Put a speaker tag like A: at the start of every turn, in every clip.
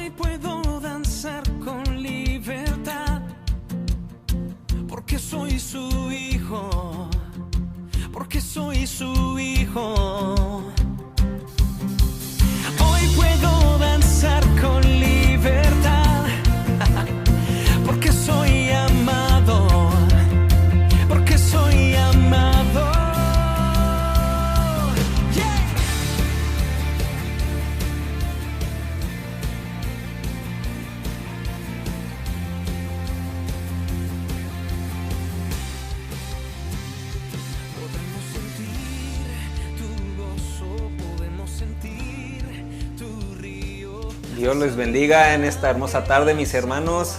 A: Hoy puedo danzar con libertad, porque soy su hijo, porque soy su hijo. Hoy puedo danzar con libertad, porque soy amado, porque soy amado. Yeah. Podemos sentir tu gozo, podemos sentir tu río.
B: Dios les bendiga en esta hermosa tarde, mis hermanos.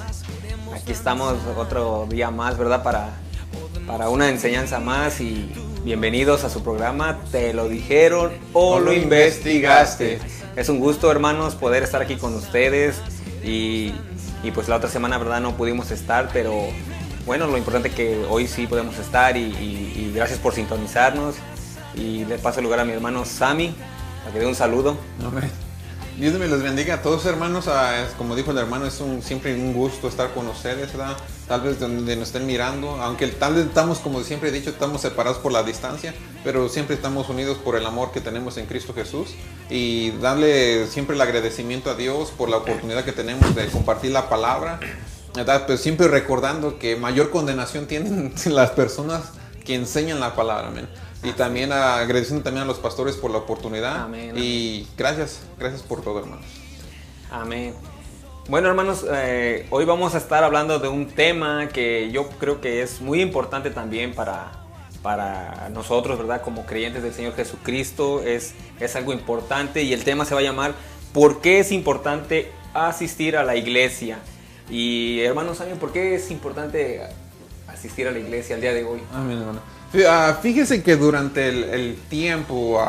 B: Aquí estamos otro día más, ¿verdad? Para una enseñanza más, y bienvenidos a su programa Te lo dijeron o lo investigaste. Es un gusto, hermanos, poder estar aquí con ustedes, y pues la otra semana, ¿verdad? No pudimos estar, pero bueno, lo importante es que hoy sí podemos estar, y gracias por sintonizarnos. Y le paso el lugar a mi hermano Sammy, para que dé un saludo.
C: Amén. Dios me los bendiga a todos, hermanos. Como dijo el hermano, es siempre un gusto estar con ustedes, ¿verdad? Tal vez donde nos estén mirando, aunque tal vez estamos, como siempre he dicho, estamos separados por la distancia, pero siempre estamos unidos por el amor que tenemos en Cristo Jesús, y darle siempre el agradecimiento a Dios por la oportunidad que tenemos de compartir la palabra, ¿verdad? Pues siempre recordando que mayor condenación tienen las personas que enseñan la palabra, amén. Y también agradeciendo también a los pastores por la oportunidad.
B: Amén,
C: y gracias por todo, hermanos.
B: Amén. Bueno, hermanos, hoy vamos a estar hablando de un tema que yo creo que es muy importante también para nosotros, ¿verdad? Como creyentes del Señor Jesucristo, es algo importante, y el tema se va a llamar ¿por qué es importante asistir a la iglesia? Y hermanos, ¿saben por qué es importante asistir a la iglesia el día de hoy?
C: Amén, hermano. Fíjese que durante el tiempo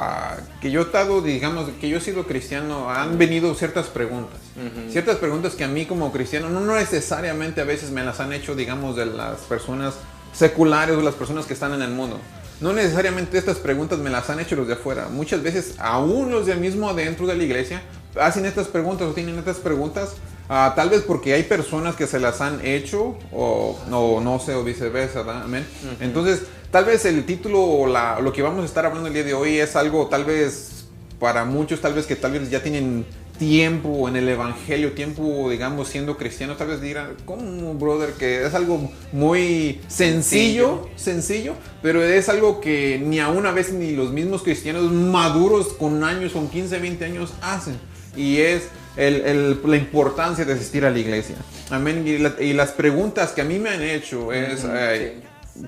C: que yo he estado, digamos, que yo he sido cristiano, han venido ciertas preguntas.
B: Uh-huh.
C: Ciertas preguntas que a mí como cristiano no necesariamente a veces me las han hecho, digamos, de las personas seculares o las personas que están en el mundo. No necesariamente estas preguntas me las han hecho los de afuera. Muchas veces aún los de mismo dentro de la iglesia hacen estas preguntas o tienen estas preguntas. Tal vez porque hay personas que se las han hecho o no sé, o viceversa, ¿verdad? Amén. Uh-huh. Entonces, tal vez el título o lo que vamos a estar hablando el día de hoy es algo tal vez para muchos, tal vez que tal vez ya tienen tiempo en el evangelio, tiempo, digamos, siendo cristianos, tal vez dirán, ¿cómo, brother? Que es algo muy sencillo, pero es algo que ni aún a veces ni los mismos cristianos maduros con años, con 15, 20 años hacen. Y es la importancia de asistir a la iglesia. Amén. Y las preguntas que a mí me han hecho es,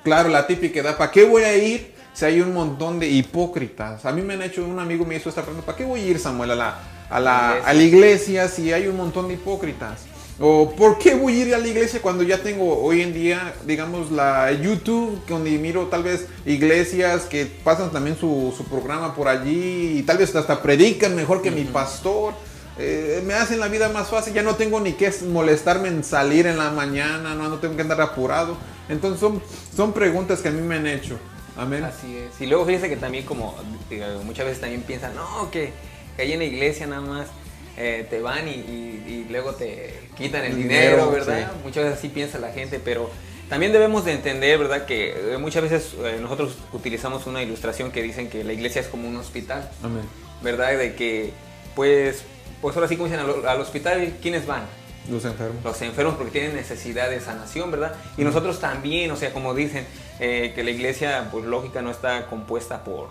C: claro, la típica, ¿para qué voy a ir si hay un montón de hipócritas? A mí me han hecho, un amigo me hizo esta pregunta, ¿para qué voy a ir, Samuel, a la iglesia si hay un montón de hipócritas? O ¿por qué voy a ir a la iglesia cuando ya tengo hoy en día, digamos, la YouTube, donde miro tal vez iglesias que pasan también su programa por allí y tal vez hasta predican mejor que mi pastor? Me hacen la vida más fácil, ya no tengo ni que molestarme en salir en la mañana, no tengo que andar apurado. Entonces son preguntas que a mí me han hecho. Amén.
B: Así es. Y luego fíjense que también, como muchas veces también piensan, no, que ahí en la iglesia nada más te van y luego te quitan el dinero, ¿verdad? Sí. Muchas veces así piensa la gente, pero también debemos de entender, ¿verdad? Que muchas veces nosotros utilizamos una ilustración que dicen que la iglesia es como un hospital.
C: Amén.
B: ¿Verdad? De que pues ahora sí, como dicen, al hospital, ¿quiénes van?
C: Los enfermos.
B: Los enfermos, porque tienen necesidad de sanación, ¿verdad? Y nosotros también, o sea, como dicen, que la iglesia, pues lógica, no está compuesta por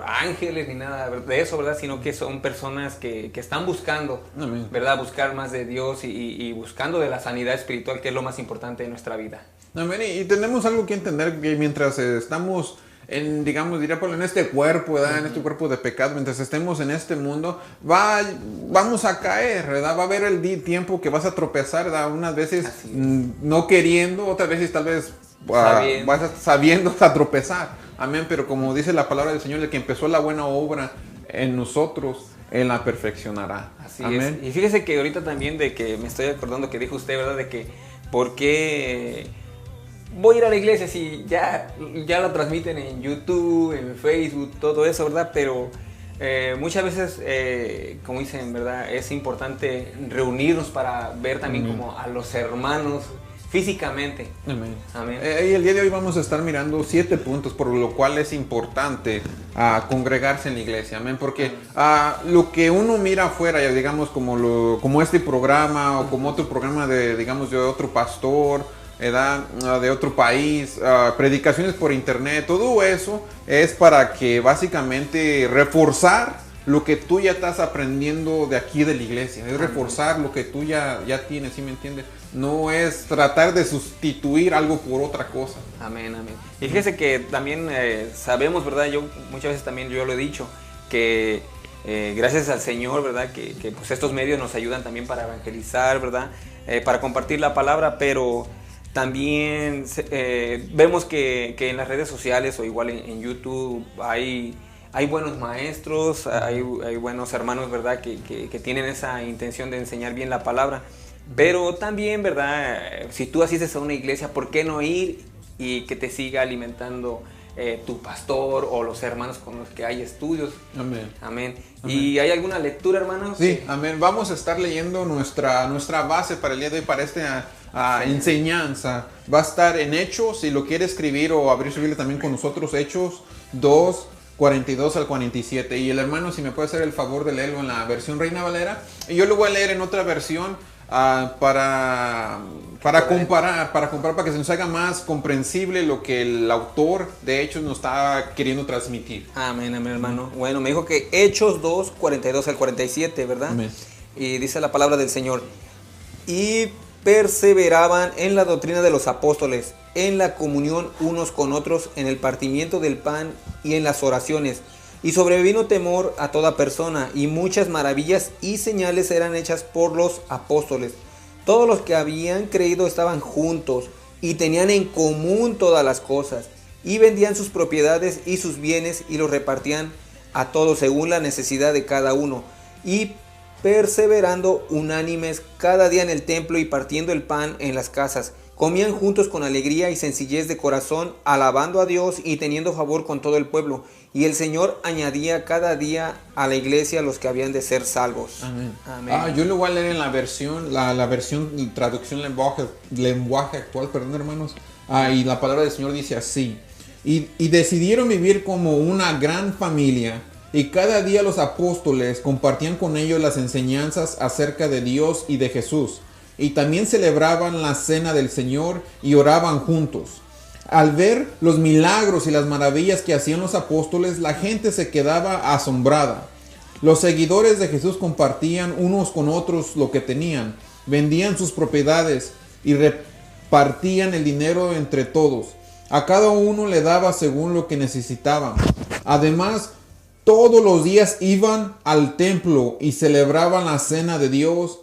B: ángeles ni nada de eso, ¿verdad? Sino que son personas que están buscando,
C: Amén.
B: ¿verdad? Buscar más de Dios y buscando de la sanidad espiritual, que es lo más importante de nuestra vida.
C: Amén. Y tenemos algo que entender, que mientras estamos digamos, en este cuerpo, ¿verdad? En este cuerpo de pecado, mientras estemos en este mundo, vamos a caer, ¿verdad? Va a haber el tiempo que vas a tropezar, ¿verdad? Unas veces no queriendo, otras veces tal vez vas sabiendo a tropezar. Amén. Pero como dice la palabra del Señor, el que empezó la buena obra en nosotros, Él la perfeccionará.
B: Así
C: Amén.
B: es. Y fíjese que ahorita también de que me estoy acordando que dijo usted, ¿verdad? De que ¿por qué voy a ir a la iglesia si ya lo transmiten en YouTube, en Facebook, todo eso, ¿verdad? Pero muchas veces, como dicen, ¿verdad? Es importante reunirnos para ver también como a los hermanos físicamente.
C: Amén.
B: Amén.
C: Y el día de hoy vamos a estar mirando 7 puntos por lo cual es importante congregarse en la iglesia. Amén. Porque lo que uno mira afuera, ya digamos como este programa o como otro programa de otro pastor, de otro país, predicaciones por internet, todo eso es para que básicamente reforzar lo que tú ya estás aprendiendo de aquí de la iglesia, es reforzar lo que tú ya tienes, ¿sí me entiendes? No es tratar de sustituir algo por otra cosa.
B: Amén, amén. Y fíjese que también sabemos, ¿verdad? Yo muchas veces también yo lo he dicho, que gracias al Señor, ¿verdad? Que pues estos medios nos ayudan también para evangelizar, ¿verdad? Para compartir la palabra, pero también vemos que en las redes sociales o igual en YouTube hay buenos maestros, hay buenos hermanos, ¿verdad? Que tienen esa intención de enseñar bien la palabra. Pero también, ¿verdad? Si tú asistes a una iglesia, ¿por qué no ir y que te siga alimentando tu pastor o los hermanos con los que hay estudios?
C: Amén.
B: Amén.
C: Amén.
B: ¿Y hay alguna lectura, hermanos?
C: Sí, amén. Vamos a estar leyendo nuestra base para el día de hoy, para esta enseñanza. Va a estar en Hechos, si lo quiere escribir o abrir su Biblia también con nosotros, Hechos 2, 42 al 47. Y el hermano, si me puede hacer el favor de leerlo en la versión Reina Valera. Y yo lo voy a leer en otra versión para comparar, para que se nos haga más comprensible lo que el autor de Hechos nos está queriendo transmitir.
B: Amén, amén, hermano. Bueno, me dijo que Hechos 2, 42 al 47, ¿verdad?
C: Amén.
B: Y dice la palabra del Señor: y perseveraban en la doctrina de los apóstoles, en la comunión unos con otros, en el partimiento del pan y en las oraciones. Y sobrevino temor a toda persona, y muchas maravillas y señales eran hechas por los apóstoles. Todos los que habían creído estaban juntos, y tenían en común todas las cosas, y vendían sus propiedades y sus bienes, y los repartían a todos según la necesidad de cada uno. Y perseverando unánimes cada día en el templo y partiendo el pan en las casas, comían juntos con alegría y sencillez de corazón, alabando a Dios y teniendo favor con todo el pueblo. Y el Señor añadía cada día a la iglesia los que habían de ser salvos.
C: Amén.
B: Amén.
C: Yo lo voy a leer en la versión, la versión y traducción lenguaje actual, perdón, hermanos. Y la palabra del Señor dice así: y decidieron vivir como una gran familia, y cada día los apóstoles compartían con ellos las enseñanzas acerca de Dios y de Jesús. Y también celebraban la cena del Señor y oraban juntos. Al ver los milagros y las maravillas que hacían los apóstoles, la gente se quedaba asombrada. Los seguidores de Jesús compartían unos con otros lo que tenían, vendían sus propiedades y repartían el dinero entre todos. A cada uno le daba según lo que necesitaban. Además, todos los días iban al templo y celebraban la cena de Dios.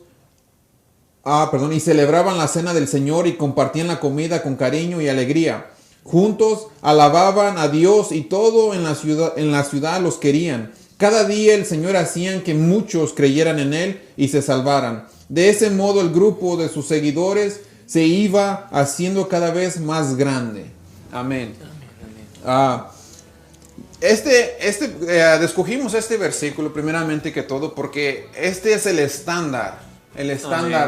C: Y celebraban la cena del Señor y compartían la comida con cariño y alegría. Juntos alababan a Dios y todo en la ciudad los querían. Cada día el Señor hacía que muchos creyeran en Él y se salvaran. De ese modo el grupo de sus seguidores se iba haciendo cada vez más grande. Amén. Escogimos este versículo primeramente que todo porque este es el estándar.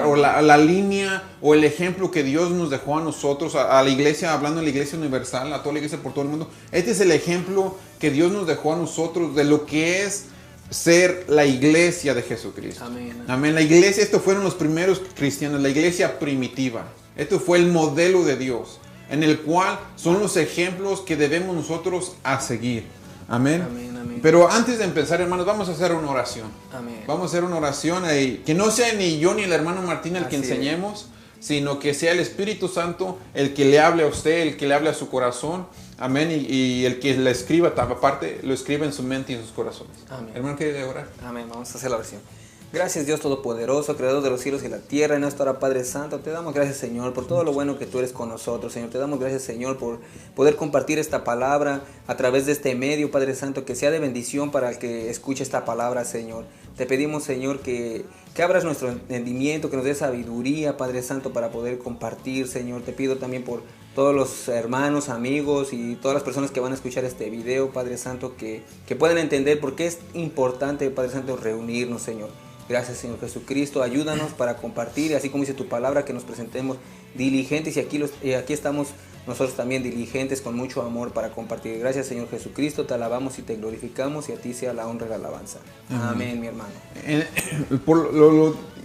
C: O la línea o el ejemplo que Dios nos dejó a nosotros, a la iglesia, hablando de la iglesia universal, a toda la iglesia por todo el mundo. Este es el ejemplo que Dios nos dejó a nosotros de lo que es ser la iglesia de Jesucristo.
B: Amén.
C: Amén. La iglesia, estos fueron los primeros cristianos, la iglesia primitiva. Esto fue el modelo de Dios, en el cual son los ejemplos que debemos nosotros a seguir. Amén.
B: Amén, amén.
C: Pero antes de empezar, hermanos, vamos a hacer una oración.
B: Amén.
C: Vamos a hacer una oración que no sea ni yo ni el hermano Martín el que
B: Así
C: enseñemos, sino que sea el Espíritu Santo el que le hable a usted, el que le hable a su corazón. Amén. Y el que le escriba, aparte, lo escriba en su mente y en sus corazones.
B: Amén.
C: Hermano, ¿quiere orar?
B: Amén. Vamos a hacer la oración. Gracias, Dios Todopoderoso, Creador de los cielos y la tierra. En esta hora, Padre Santo, te damos gracias, Señor, por todo lo bueno que tú eres con nosotros, Señor. Te damos gracias, Señor, por poder compartir esta palabra a través de este medio, Padre Santo, que sea de bendición para el que escuche esta palabra, Señor. Te pedimos, Señor, que abras nuestro entendimiento, que nos dé sabiduría, Padre Santo, para poder compartir, Señor. Te pido también por todos los hermanos, amigos y todas las personas que van a escuchar este video, Padre Santo, que puedan entender por qué es importante, Padre Santo, reunirnos, Señor. Gracias, Señor Jesucristo, ayúdanos para compartir, así como dice tu palabra, que nos presentemos diligentes y aquí estamos nosotros también diligentes con mucho amor para compartir. Gracias, Señor Jesucristo, te alabamos y te glorificamos y a ti sea la honra y la alabanza. Amén, mi hermano.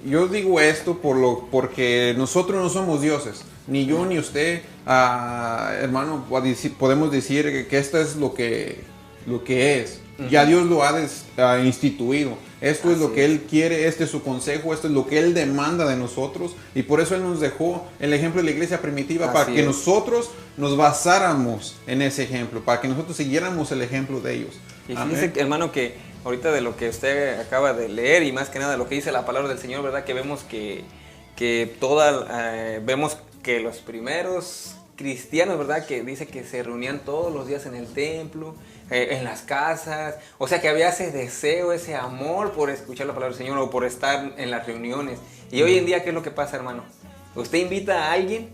C: Yo digo esto porque nosotros no somos dioses, ni yo ni usted, hermano, podemos decir que esto es lo que es. Ya Dios lo ha instituido. Esto es lo que Él quiere, este es su consejo, esto es lo que Él demanda de nosotros. Y por eso Él nos dejó el ejemplo de la iglesia primitiva, para que nosotros nos basáramos en ese ejemplo, para que nosotros siguiéramos el ejemplo de ellos.
B: Y fíjese, hermano, que ahorita de lo que usted acaba de leer y más que nada lo que dice la palabra del Señor, ¿verdad? Que vemos vemos que los primeros cristianos, ¿verdad? Que dice que se reunían todos los días en el templo, en las casas, o sea que había ese deseo, ese amor por escuchar la palabra del Señor o por estar en las reuniones. Y hoy en día, ¿qué es lo que pasa, hermano? Usted invita a alguien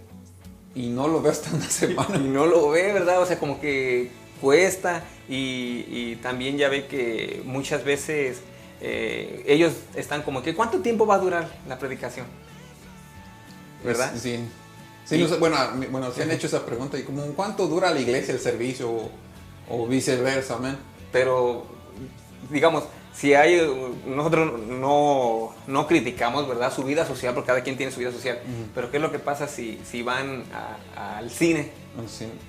C: y no lo ve hasta una semana.
B: Y no lo ve, ¿verdad? O sea, como que cuesta y también ya ve que muchas veces ellos están como que ¿cuánto tiempo va a durar la predicación? ¿Verdad?
C: Sí. Sí, bueno, se han hecho esa pregunta y como ¿cuánto dura la iglesia el servicio o viceversa, amén?
B: Pero digamos, si nosotros no criticamos, ¿verdad? Su vida social, porque cada quien tiene su vida social. Pero ¿qué es lo que pasa si van al cine?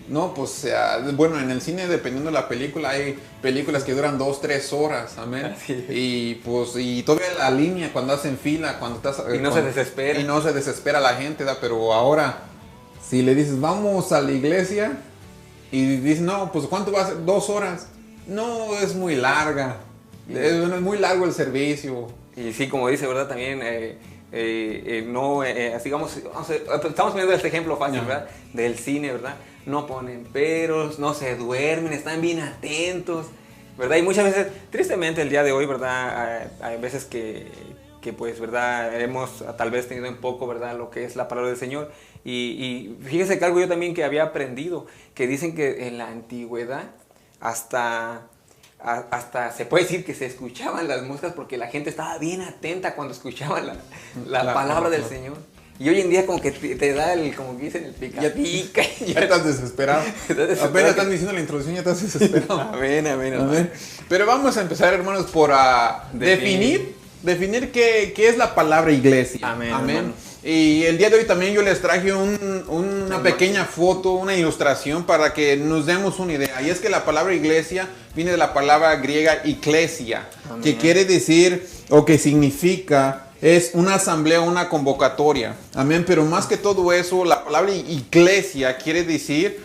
C: No, pues bueno, en el cine, dependiendo de la película, hay películas que duran 2-3 horas, amén. Y todavía la línea cuando hacen fila, cuando estás
B: y no se desespera.
C: Y no se desespera la gente, ¿verdad? Pero ahora, si le dices vamos a la iglesia y dices no, pues ¿cuánto va a ser? 2 horas. No, es muy larga. Es muy largo el servicio.
B: Y sí, como dice, ¿verdad? También digamos, estamos poniendo este ejemplo fácil, ¿verdad? Del cine, ¿verdad? No ponen peros, no se duermen, están bien atentos, ¿verdad? Y muchas veces, tristemente el día de hoy, ¿verdad? Hay veces que pues, ¿verdad? Hemos tal vez tenido en poco, ¿verdad? Lo que es la palabra del Señor. Y fíjese que algo yo también que había aprendido, que dicen que en la antigüedad hasta se puede decir que se escuchaban las músicas porque la gente estaba bien atenta cuando escuchaban la palabra del Señor. Y hoy en día como que te da como que dicen, el pica.
C: Ya estás desesperado. Apenas están diciendo la introducción, ya estás desesperado.
B: Amén.
C: Pero vamos a empezar, hermanos, por definir qué es la palabra iglesia.
B: Amén.
C: Y el día de hoy también yo les traje una pequeña foto, una ilustración para que nos demos una idea. Y es que la palabra iglesia viene de la palabra griega ecclesia, que quiere decir o que significa es una asamblea, una convocatoria. Amén. Pero más que todo eso, la palabra iglesia quiere decir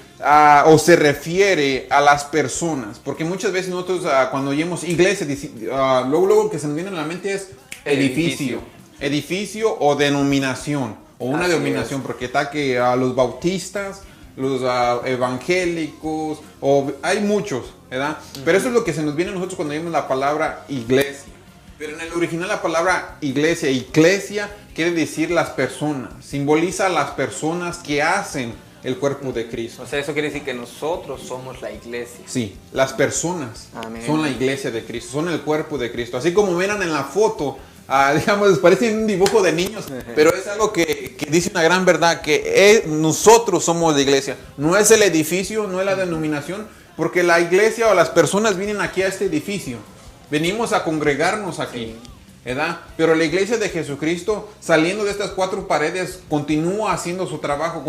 C: o se refiere a las personas. Porque muchas veces nosotros cuando oímos iglesia, luego que se nos viene a la mente es edificio o denominación, o una denominación, porque está que los bautistas, los evangélicos, hay muchos, ¿verdad? Pero eso es lo que se nos viene a nosotros cuando oímos la palabra iglesia. Pero en el original la palabra iglesia quiere decir las personas, simboliza a las personas que hacen el cuerpo de Cristo.
B: O sea, eso quiere decir que nosotros somos la iglesia.
C: Sí, las personas son la iglesia de Cristo, son el cuerpo de Cristo. Así como miran en la foto, digamos, parece un dibujo de niños, pero es algo que dice una gran verdad, que nosotros somos la iglesia. No es el edificio, no es la denominación, porque la iglesia o las personas vienen aquí a este edificio. Venimos a congregarnos aquí, ¿verdad? Pero la iglesia de Jesucristo, saliendo de estas 4 paredes, continúa haciendo su trabajo,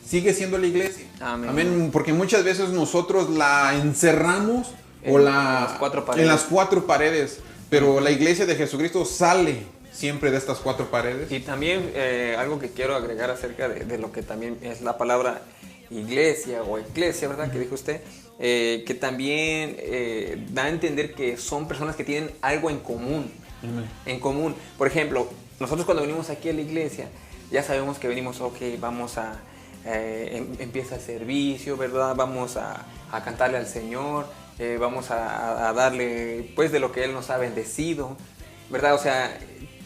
C: sigue siendo la iglesia. Amén. Porque muchas veces nosotros la encerramos en las 4 paredes. Pero la iglesia de Jesucristo sale siempre de estas 4 paredes.
B: Y también algo que quiero agregar acerca de lo que también es la palabra iglesia o eclesia, ¿verdad? Que dijo usted, que también da a entender que son personas que tienen algo en común. En común. Por ejemplo, nosotros cuando venimos aquí a la iglesia, ya sabemos que venimos, vamos empieza el servicio, ¿verdad? Vamos a cantarle al Señor. Vamos a darle pues de lo que Él nos ha bendecido, ¿verdad? O sea,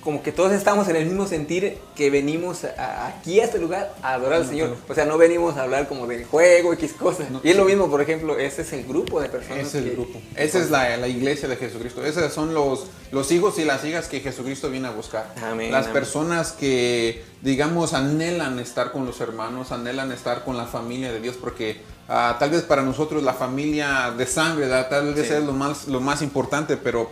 B: como que todos estamos en el mismo sentir que venimos aquí a este lugar a adorar al Señor. O sea, no venimos a hablar como de juego, X cosas.
C: No,
B: y es lo mismo, por ejemplo, ese es el grupo de personas.
C: Ese es el grupo. Esa es la iglesia de Jesucristo. Esos son los hijos y las hijas que Jesucristo viene a buscar.
B: Amén,
C: las
B: amén.
C: personas que, digamos, anhelan estar con los hermanos, anhelan estar con la familia de Dios, porque tal vez para nosotros la familia de sangre, tal vez
B: Sí.
C: es lo más importante, pero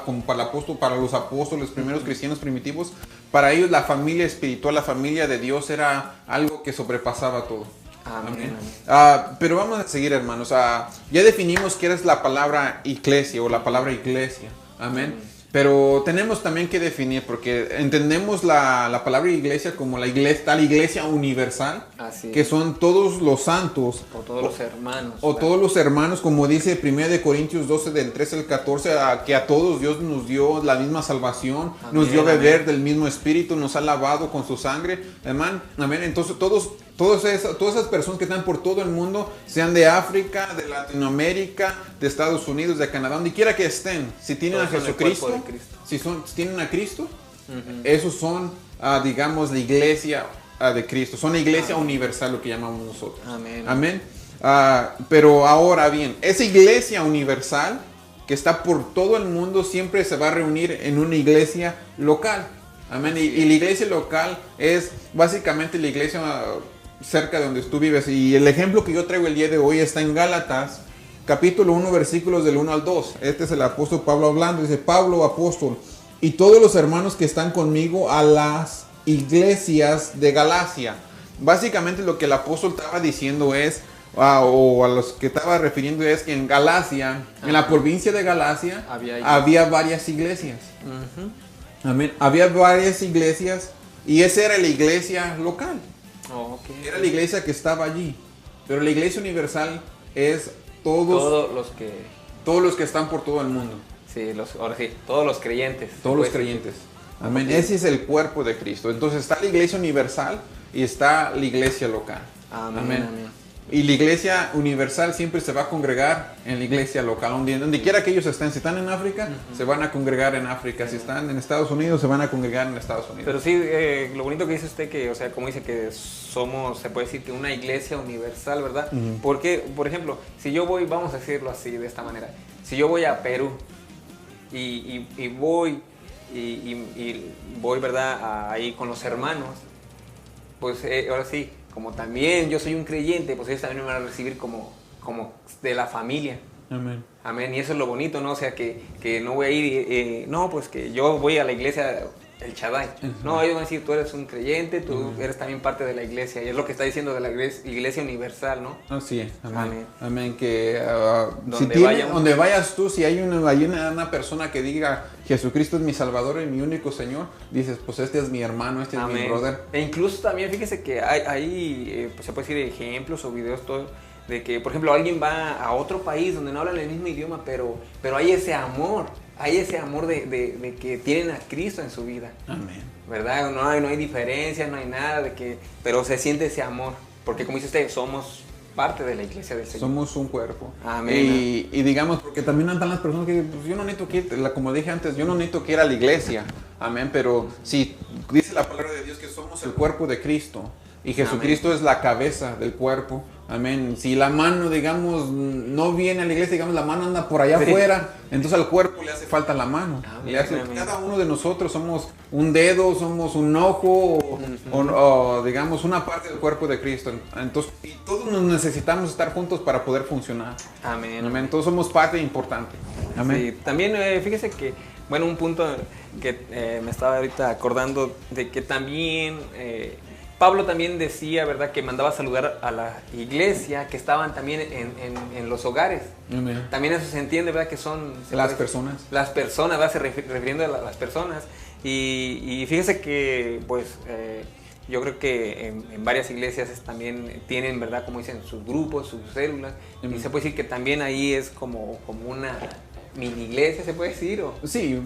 C: como para el apóstol, para los apóstoles, primeros cristianos primitivos, para ellos la familia espiritual, la familia de Dios era algo que sobrepasaba todo.
B: Amén, amén.
C: Pero vamos a seguir, hermanos. Ya definimos qué es la palabra iglesia o la palabra iglesia. Amén. Pero tenemos también que definir, porque entendemos la palabra iglesia como la iglesia universal,
B: Así
C: que
B: es.
C: son todos los santos.
B: O todos los hermanos.
C: O todos los hermanos, como dice 1 de Corintios 12, del 13 al 14, que a todos Dios nos dio la misma salvación,
B: Amén,
C: nos dio beber
B: amén.
C: del mismo espíritu, nos ha lavado con su sangre. Amén. Amén. Entonces todas esas personas que están por todo el mundo, sean de África, de Latinoamérica, de Estados Unidos, de Canadá, donde quiera que estén, si tienen
B: Todos
C: a
B: son el
C: Jesucristo,
B: cuerpo de Cristo.
C: si tienen a Cristo,
B: Ujú.
C: esos son, digamos, la iglesia de Cristo. Son la iglesia universal, lo que llamamos nosotros.
B: Amén.
C: Amén. Pero ahora bien, esa iglesia universal que está por todo el mundo siempre se va a reunir en una iglesia local. Amén. Y la iglesia local es básicamente la iglesia cerca de donde tú vives. Y el ejemplo que yo traigo el día de hoy está en Gálatas, capítulo 1, versículos del 1 al 2. Este es el apóstol Pablo hablando. Dice: Pablo, apóstol, y todos los hermanos que están conmigo a las iglesias de Galacia. Básicamente lo que el apóstol estaba diciendo es, o a los que estaba refiriendo, es que en Galacia, en la provincia de Galacia, había varias iglesias.
B: Ujú.
C: Amén. Había varias iglesias y esa era la iglesia local.
B: Oh, ok.
C: Era la iglesia que estaba allí. Pero la iglesia universal es todos los que están por todo el mundo.
B: Sí, ahora sí, todos los creyentes.
C: Todos los
B: Pues,
C: creyentes. Amén.
B: Ok.
C: Ese es el cuerpo de Cristo. Entonces está la iglesia universal y está la iglesia local.
B: Amén, amén.
C: Y la iglesia universal siempre se va a congregar en la iglesia local. Donde quiera que ellos estén. Si están en África, se van a congregar en África. Si están en Estados Unidos, se van a congregar en Estados Unidos.
B: Pero sí, lo bonito que dice usted que, o sea, como dice que somos, se puede decir que una iglesia universal, ¿verdad?
C: Ujú.
B: Porque, por ejemplo, si yo voy, vamos a decirlo así, de esta manera, si yo voy a Perú y voy, voy, ¿verdad? Ahí con los hermanos, pues ahora sí, como también yo soy un creyente, pues ellos también me van a recibir como de la familia.
C: Amén.
B: Amén, y eso es lo bonito, ¿no? O sea, que no voy a ir, no, pues que yo voy a la iglesia El Shaddai. No, ellos van a decir, tú eres un creyente, tú eres también parte de la iglesia, y es lo que está diciendo de la iglesia universal, ¿no?
C: Así es. Amén.
B: Amén.
C: Amén. Que
B: Donde
C: donde vayas tú, si hay una persona que diga Jesucristo es mi Salvador y mi único Señor, dices, pues este es mi hermano, este es mi
B: Amén.
C: brother.
B: E incluso también, fíjese que hay pues, se puede decir ejemplos o videos, todo, de que, por ejemplo, alguien va a otro país donde no hablan el mismo idioma, pero hay ese amor. Hay ese amor de que tienen a Cristo en su vida,
C: Amén.
B: ¿verdad? No hay diferencias, no hay nada pero se siente ese amor, porque como dice usted, somos parte de la iglesia del Señor.
C: Somos un cuerpo.
B: Amén.
C: Y digamos, porque también están las personas que, pues yo no necesito que ir, como dije antes, yo no necesito que ir a la iglesia. Amén. Pero si dice la palabra de Dios que somos el cuerpo de Cristo y Jesucristo es la cabeza del cuerpo. Amén. Si la mano, digamos, no viene a la iglesia, digamos, la mano anda por allá
B: Sí.
C: afuera, entonces al cuerpo le hace falta la mano.
B: Amén,
C: Le hace-
B: amén.
C: cada uno de nosotros somos un dedo, somos un ojo, o, digamos, una parte del cuerpo de Cristo. Entonces, y todos nos necesitamos estar juntos para poder funcionar.
B: Amén.
C: Amén. Todos somos parte importante. Amén.
B: Sí, también fíjese que, bueno, un punto que me estaba ahorita acordando de que también Pablo también decía, ¿verdad?, que mandaba saludar a la iglesia que estaban también en los hogares.
C: Amén.
B: También eso se entiende, ¿verdad?, que son
C: Las personas.
B: Las personas, ¿verdad?, refiriendo a las personas. Y fíjese que, pues, yo creo que en varias iglesias también tienen, ¿verdad?, como dicen, sus grupos, sus células. Y se puede decir que también ahí es como una mini iglesia, ¿se puede decir? ¿O?
C: Sí,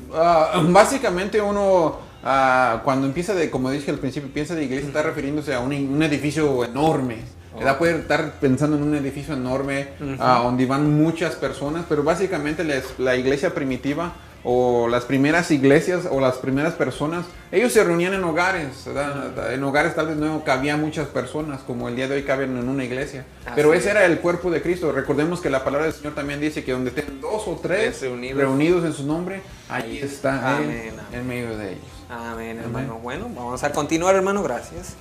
C: básicamente uno cuando empieza como dije al principio, piensa de iglesia, está refiriéndose a un edificio enorme. ¿Verdad? Puede estar pensando en un edificio enorme donde van muchas personas, pero básicamente la iglesia primitiva o las primeras iglesias o las primeras personas, ellos se reunían en hogares, ¿verdad? En hogares tal vez no cabían muchas personas como el día de hoy caben en una iglesia, pero ese era el cuerpo de Cristo. Recordemos que la palabra del Señor también dice que donde estén 2 o 3 reunidos en su nombre, ahí está Él en medio de ellos.
B: Amén, hermano. Bueno, vamos a continuar, hermano, gracias.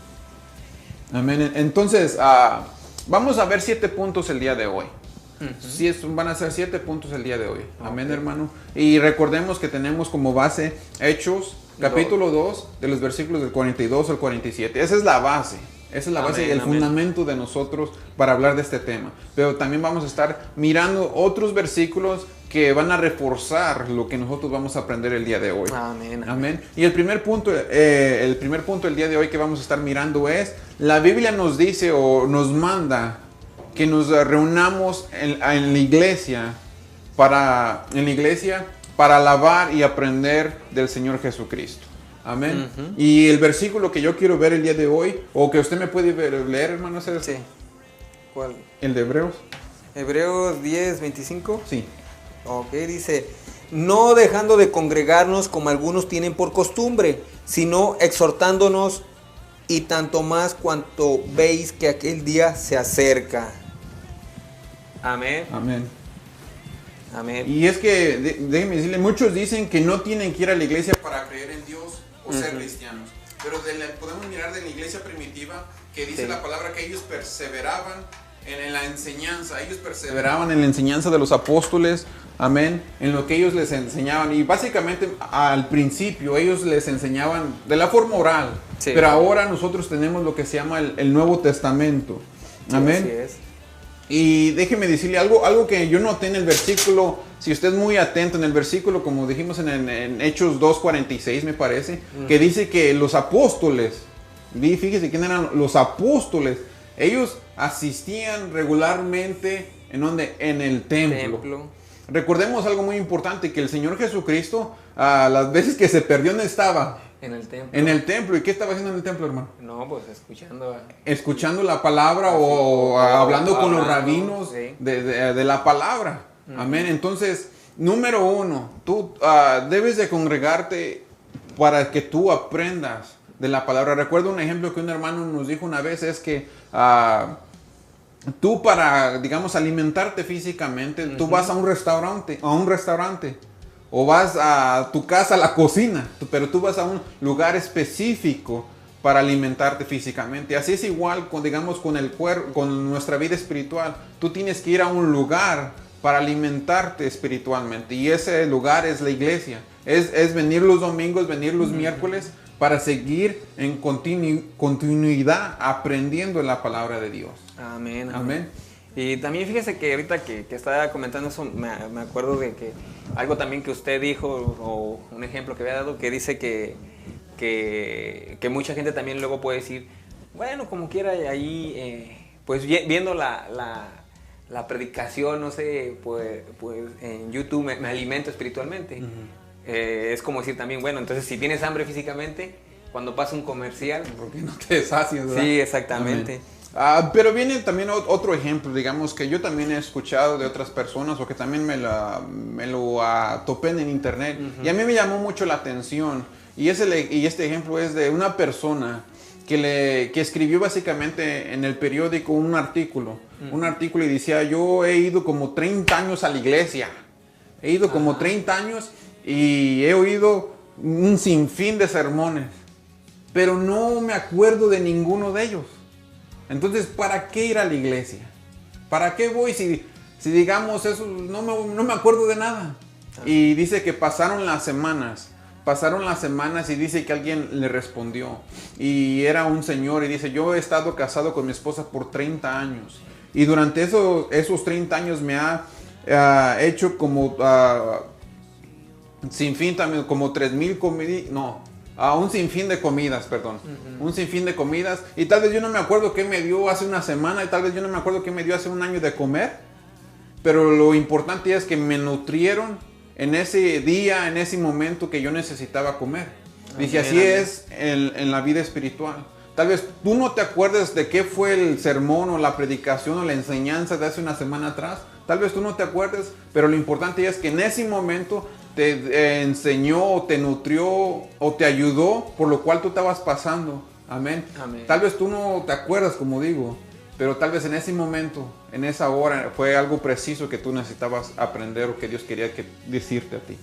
C: Amén. Entonces, vamos a ver 7 puntos el día de hoy. Sí, van a ser 7 puntos el día de hoy. Amén, okay, hermano. Y recordemos que tenemos como base Hechos, capítulo 2, de los versículos del 42 al 47. Esa es la base. Esa es la base y el fundamento de nosotros para hablar de este tema. Pero también vamos a estar mirando otros versículos que van a reforzar lo que nosotros vamos a aprender el día de hoy.
B: Amén.
C: Amén. Y el primer punto del día de hoy que vamos a estar mirando es, la Biblia nos dice o nos manda que nos reunamos en la iglesia para alabar y aprender del Señor Jesucristo. Amén. Y el versículo que yo quiero ver el día de hoy, o que usted me puede leer, hermano.
B: Sí. ¿Cuál?
C: El de Hebreos.
B: Hebreos 10, 25.
C: Sí.
B: Ok, dice, no dejando de congregarnos como algunos tienen por costumbre, sino exhortándonos, y tanto más cuanto veis que aquel día se acerca. Amén.
C: Amén.
B: Amén.
C: Y es que, déjenme decirle, muchos dicen que no tienen que ir a la iglesia para creer en Dios o ser cristianos. Pero podemos mirar de la iglesia primitiva que dice la palabra que ellos perseveraban en la enseñanza. Ellos perseveraban en la enseñanza de los apóstoles. Amén. En lo que ellos les enseñaban. Y básicamente al principio ellos les enseñaban de la forma oral. Sí. Pero ahora nosotros tenemos lo que se llama el Nuevo Testamento. Amén.
B: Sí, así es.
C: Y déjeme decirle algo que yo noté en el versículo, si usted es muy atento en el versículo, como dijimos en Hechos 2:46 me parece, que dice que los apóstoles, fíjese quién eran los apóstoles, ellos asistían regularmente, ¿en dónde? En el templo. Recordemos algo muy importante, que el Señor Jesucristo, las veces que se perdió, ¿dónde estaba?
B: En el templo.
C: En el templo. ¿Y qué estaba haciendo en el templo, hermano?
B: No, pues escuchando.
C: Escuchando la palabra o hablando con los rabinos de la palabra. Amén. Entonces, número 1, tú debes de congregarte para que tú aprendas de la palabra. Recuerdo un ejemplo que un hermano nos dijo una vez, es que tú para, digamos, alimentarte físicamente, tú vas a un restaurante, o vas a tu casa, a la cocina, pero tú vas a un lugar específico para alimentarte físicamente. Así es igual, digamos, con el cuerpo, con nuestra vida espiritual. Tú tienes que ir a un lugar para alimentarte espiritualmente, y ese lugar es la iglesia. Es venir los domingos, venir los miércoles, para seguir en continuidad aprendiendo la palabra de Dios.
B: Amén.
C: Amén.
B: Y también fíjese que ahorita que estaba comentando eso, me acuerdo de que algo también que usted dijo, o un ejemplo que había dado, que dice que mucha gente también luego puede decir, bueno, como quiera, ahí, pues viendo la predicación, no sé, pues en YouTube me alimento espiritualmente. Es como decir también, bueno, entonces si tienes hambre físicamente, cuando pasa un comercial,
C: ¿por qué no te sacias, verdad?
B: Sí, exactamente.
C: Pero viene también otro ejemplo, digamos, que yo también he escuchado de otras personas, o que también me lo topé en internet, y a mí me llamó mucho la atención, y este ejemplo es de una persona que escribió básicamente en el periódico un artículo y decía, yo he ido como 30 años a la iglesia, como 30 años y he oído un sinfín de sermones, pero no me acuerdo de ninguno de ellos. Entonces, ¿para qué ir a la iglesia? ¿Para qué voy si digamos eso, no me acuerdo de nada? Y dice que pasaron las semanas y dice que alguien le respondió. Y era un señor y dice, yo he estado casado con mi esposa por 30 años. Y durante esos 30 años me ha hecho como sinfín también, como 3,000 comidas, un sinfín de comidas, perdón. Un sinfín de comidas. Y tal vez yo no me acuerdo qué me dio hace una semana, y tal vez yo no me acuerdo qué me dio hace un año de comer. Pero lo importante es que me nutrieron en ese día, en ese momento que yo necesitaba comer. Dice, así es en la vida espiritual. Tal vez tú no te acuerdes de qué fue el sermón o la predicación o la enseñanza de hace una semana atrás. Tal vez tú no te acuerdes, pero lo importante es que en ese momento te enseñó, o te nutrió, o te ayudó, por lo cual tú estabas pasando. Amén.
B: Amén.
C: Tal vez tú no te acuerdas, como digo, pero tal vez en ese momento, en esa hora, fue algo preciso que tú necesitabas aprender o que Dios quería decirte a ti.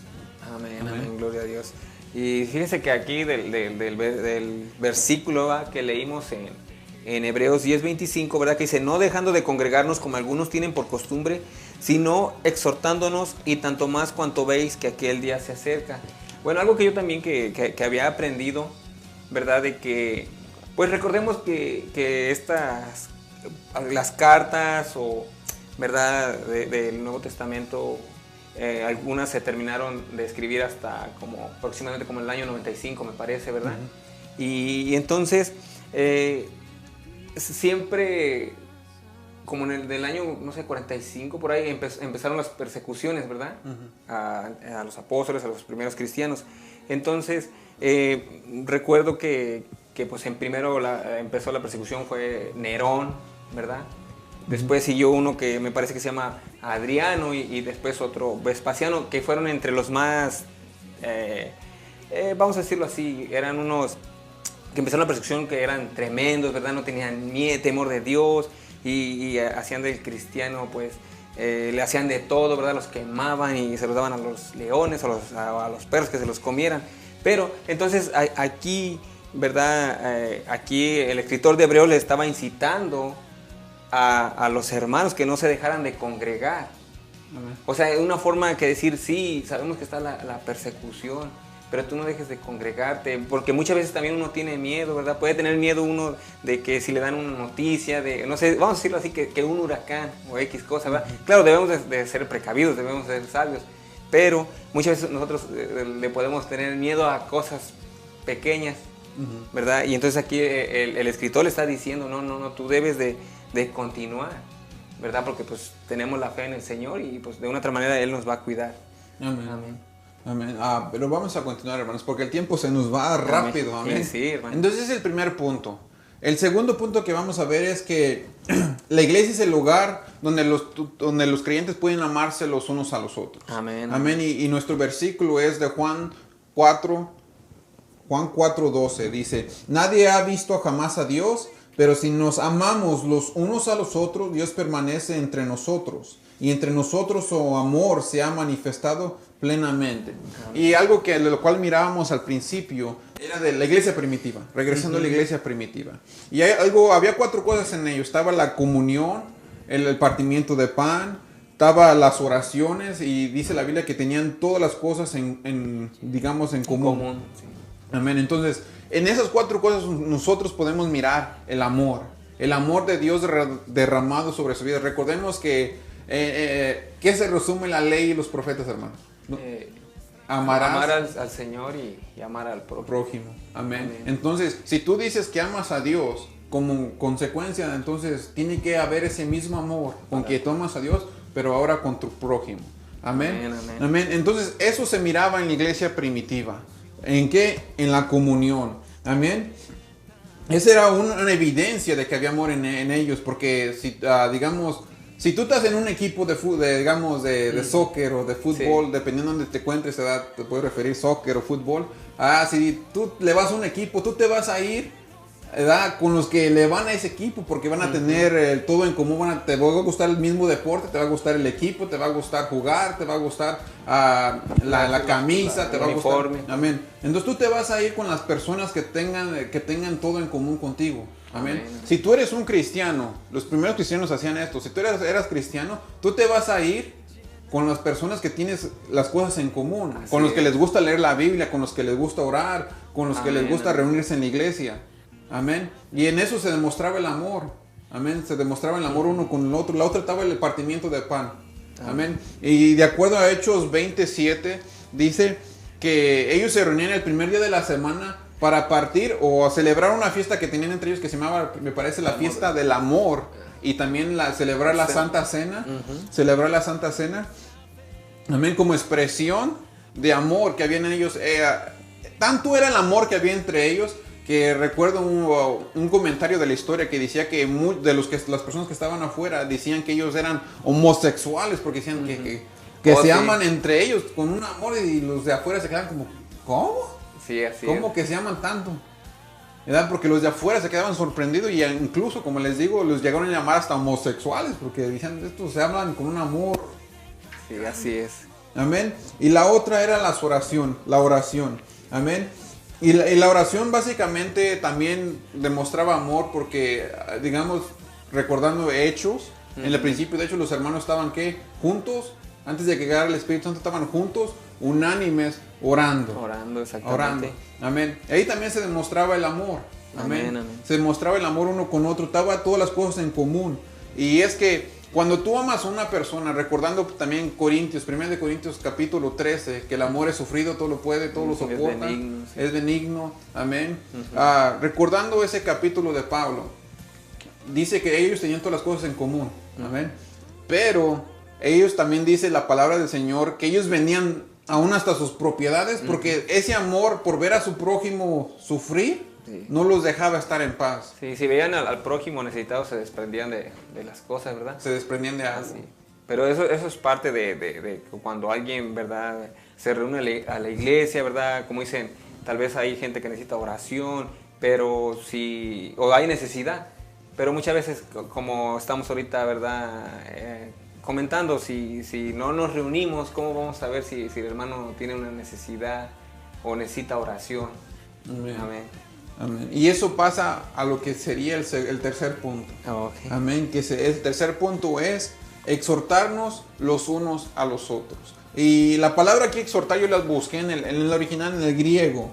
B: Amén,
C: Amén.
B: amén, gloria a Dios. Y fíjense que aquí del versículo, ¿verdad?, que leímos en Hebreos 10:25, ¿verdad?, que dice, no dejando de congregarnos como algunos tienen por costumbre, sino exhortándonos, y tanto más cuanto veis que aquel día se acerca. Bueno, algo que yo también que había aprendido, ¿verdad?, de que, pues recordemos que las cartas, o, ¿verdad?, del Nuevo Testamento, algunas se terminaron de escribir hasta aproximadamente como el año 95, me parece, ¿verdad? Uh-huh. Y entonces, siempre, como en el del año, no sé, 45, por ahí, empezaron las persecuciones, ¿verdad? Uh-huh. A los apóstoles, a los primeros cristianos. Entonces, recuerdo que pues primero empezó la persecución fue Nerón, ¿verdad? Después siguió uno que me parece que se llama Adriano, y después otro Vespasiano, que fueron entre los más, vamos a decirlo así, eran unos que empezaron la persecución, que eran tremendos, ¿verdad? No tenían temor de Dios, y hacían del cristiano, pues, le hacían de todo, ¿verdad? Los quemaban y se los daban a los leones, a los perros que se los comieran. Pero entonces aquí, ¿verdad? Aquí el escritor de Hebreos le estaba incitando a los hermanos que no se dejaran de congregar. O sea, una forma que decir, sí, sabemos que está la persecución, pero tú no dejes de congregarte, porque muchas veces también uno tiene miedo, ¿verdad? Puede tener miedo uno de que si le dan una noticia, no sé, vamos a decirlo así, que un huracán o X cosa, ¿verdad? Claro, debemos de ser precavidos, debemos de ser sabios, pero muchas veces nosotros le podemos tener miedo a cosas pequeñas, ¿verdad? Y entonces aquí el escritor le está diciendo, no, tú debes de continuar, ¿verdad? Porque pues tenemos la fe en el Señor, y pues de una otra manera Él nos va a cuidar.
C: Amén. Amén. Pero vamos a continuar, hermanos, porque el tiempo se nos va rápido. Amén.
B: Sí, hermano.
C: Entonces es el primer punto. El segundo punto que vamos a ver es que la iglesia es el lugar donde los creyentes pueden amarse los unos a los otros.
B: Amén.
C: Amén. Y nuestro versículo es de Juan 4:12. Dice, nadie ha visto jamás a Dios, pero si nos amamos los unos a los otros, Dios permanece entre nosotros, y entre nosotros su amor se ha manifestado plenamente. Y algo de lo cual mirábamos al principio era de la iglesia primitiva, regresando a la iglesia primitiva. Y había 4 cosas en ello. Estaba la comunión, el partimiento de pan, estaba las oraciones, y dice la Biblia que tenían todas las cosas en común.
B: Sí.
C: Amén. Entonces, en esas 4 cosas nosotros podemos mirar el amor de Dios derramado sobre su vida. Recordemos que ¿qué se resume la ley y los profetas, hermano? ¿No?
B: Amar al Señor y amar al prójimo.
C: Amén. Entonces, si tú dices que amas a Dios, como consecuencia, entonces tiene que haber ese mismo amor con que tomas a Dios, pero ahora con tu prójimo. Amén. Amén. Entonces, eso se miraba en la iglesia primitiva. ¿En qué? En la comunión. Amén. Esa era una evidencia de que había amor en ellos, porque si tú estás en un equipo de soccer o de fútbol, sí, dependiendo de donde te encuentres, te puedes referir soccer o fútbol. Si tú le vas a un equipo, tú te vas a ir, ¿verdad?, con los que le van a ese equipo, porque van a tener todo en común. Te va a gustar el mismo deporte, te va a gustar el equipo, te va a gustar jugar, te va a gustar la camisa, te va a gustar. Amén. Entonces tú te vas a ir con las personas que tengan todo en común contigo. Amén. Si tú eres un cristiano, los primeros cristianos hacían esto. Si tú eras cristiano, tú te vas a ir con las personas que tienes las cosas en común, con los que les gusta leer la Biblia, con los que les gusta orar, con los que les gusta reunirse en la iglesia. Amén. Y en eso se demostraba el amor. Amén. Se demostraba el amor uno con el otro. La otra estaba el partimiento de pan. Amén. Y de acuerdo a Hechos 27, dice que ellos se reunían el primer día de la semana para partir o celebrar una fiesta que tenían entre ellos que se llamaba, me parece, la fiesta del amor. Y también celebrar la Santa Cena. Celebrar la Santa Cena. Amén. Como expresión de amor que había en ellos. Tanto era el amor que había entre ellos, que recuerdo un comentario de la historia que decía que las personas que estaban afuera decían que ellos eran homosexuales, porque decían que que
B: Oh,
C: se
B: sí.
C: aman entre ellos con un amor y los de afuera se quedan como, ¿cómo?
B: Sí, así
C: ¿Cómo
B: es.
C: que se aman tanto? ¿Verdad? Porque los de afuera se quedaban sorprendidos y incluso, como les digo, los llegaron a llamar hasta homosexuales porque decían, estos se hablan con un amor.
B: Sí, así es.
C: Amén. Y la otra era la oración. Amén. Y la oración básicamente también demostraba amor porque, digamos, recordando Hechos, en el principio de hecho los hermanos estaban ¿qué? Juntos, antes de que llegara el Espíritu Santo estaban juntos, unánimes, orando.
B: Orando,
C: Orando.
B: exactamente.
C: Amén. Ahí también se demostraba el amor. Amén.
B: Amén, amén.
C: Se demostraba el amor uno con otro. Estaba todas las cosas en común. Y es que cuando tú amas a una persona, recordando también Corintios, 1 de Corintios capítulo 13, que el amor es sufrido, todo lo puede, todo lo
B: Es
C: soporta.
B: benigno, sí.
C: Es benigno. Amén. Recordando ese capítulo de Pablo, dice que ellos tenían todas las cosas en común. Amén. Pero ellos también dice la palabra del Señor que ellos vendían aún hasta sus propiedades porque ese amor por ver a su prójimo sufrir
B: Sí.
C: no los dejaba estar en paz.
B: Sí, si veían al prójimo necesitado se desprendían de las cosas, ¿verdad?
C: Se desprendían de algo.
B: Sí. Pero eso es parte de cuando alguien, ¿verdad? Se reúne a la iglesia, ¿verdad? Como dicen, tal vez hay gente que necesita oración, pero si, o hay necesidad, pero muchas veces, como estamos ahorita, ¿verdad? Comentando, si no nos reunimos, ¿cómo vamos a ver si el hermano tiene una necesidad o necesita oración?
C: Amén.
B: Amén.
C: Amén. Y eso pasa a lo que sería el tercer punto.
B: Okay.
C: Amén. El tercer punto es exhortarnos los unos a los otros. Y la palabra aquí exhortar yo la busqué en el original, en el griego.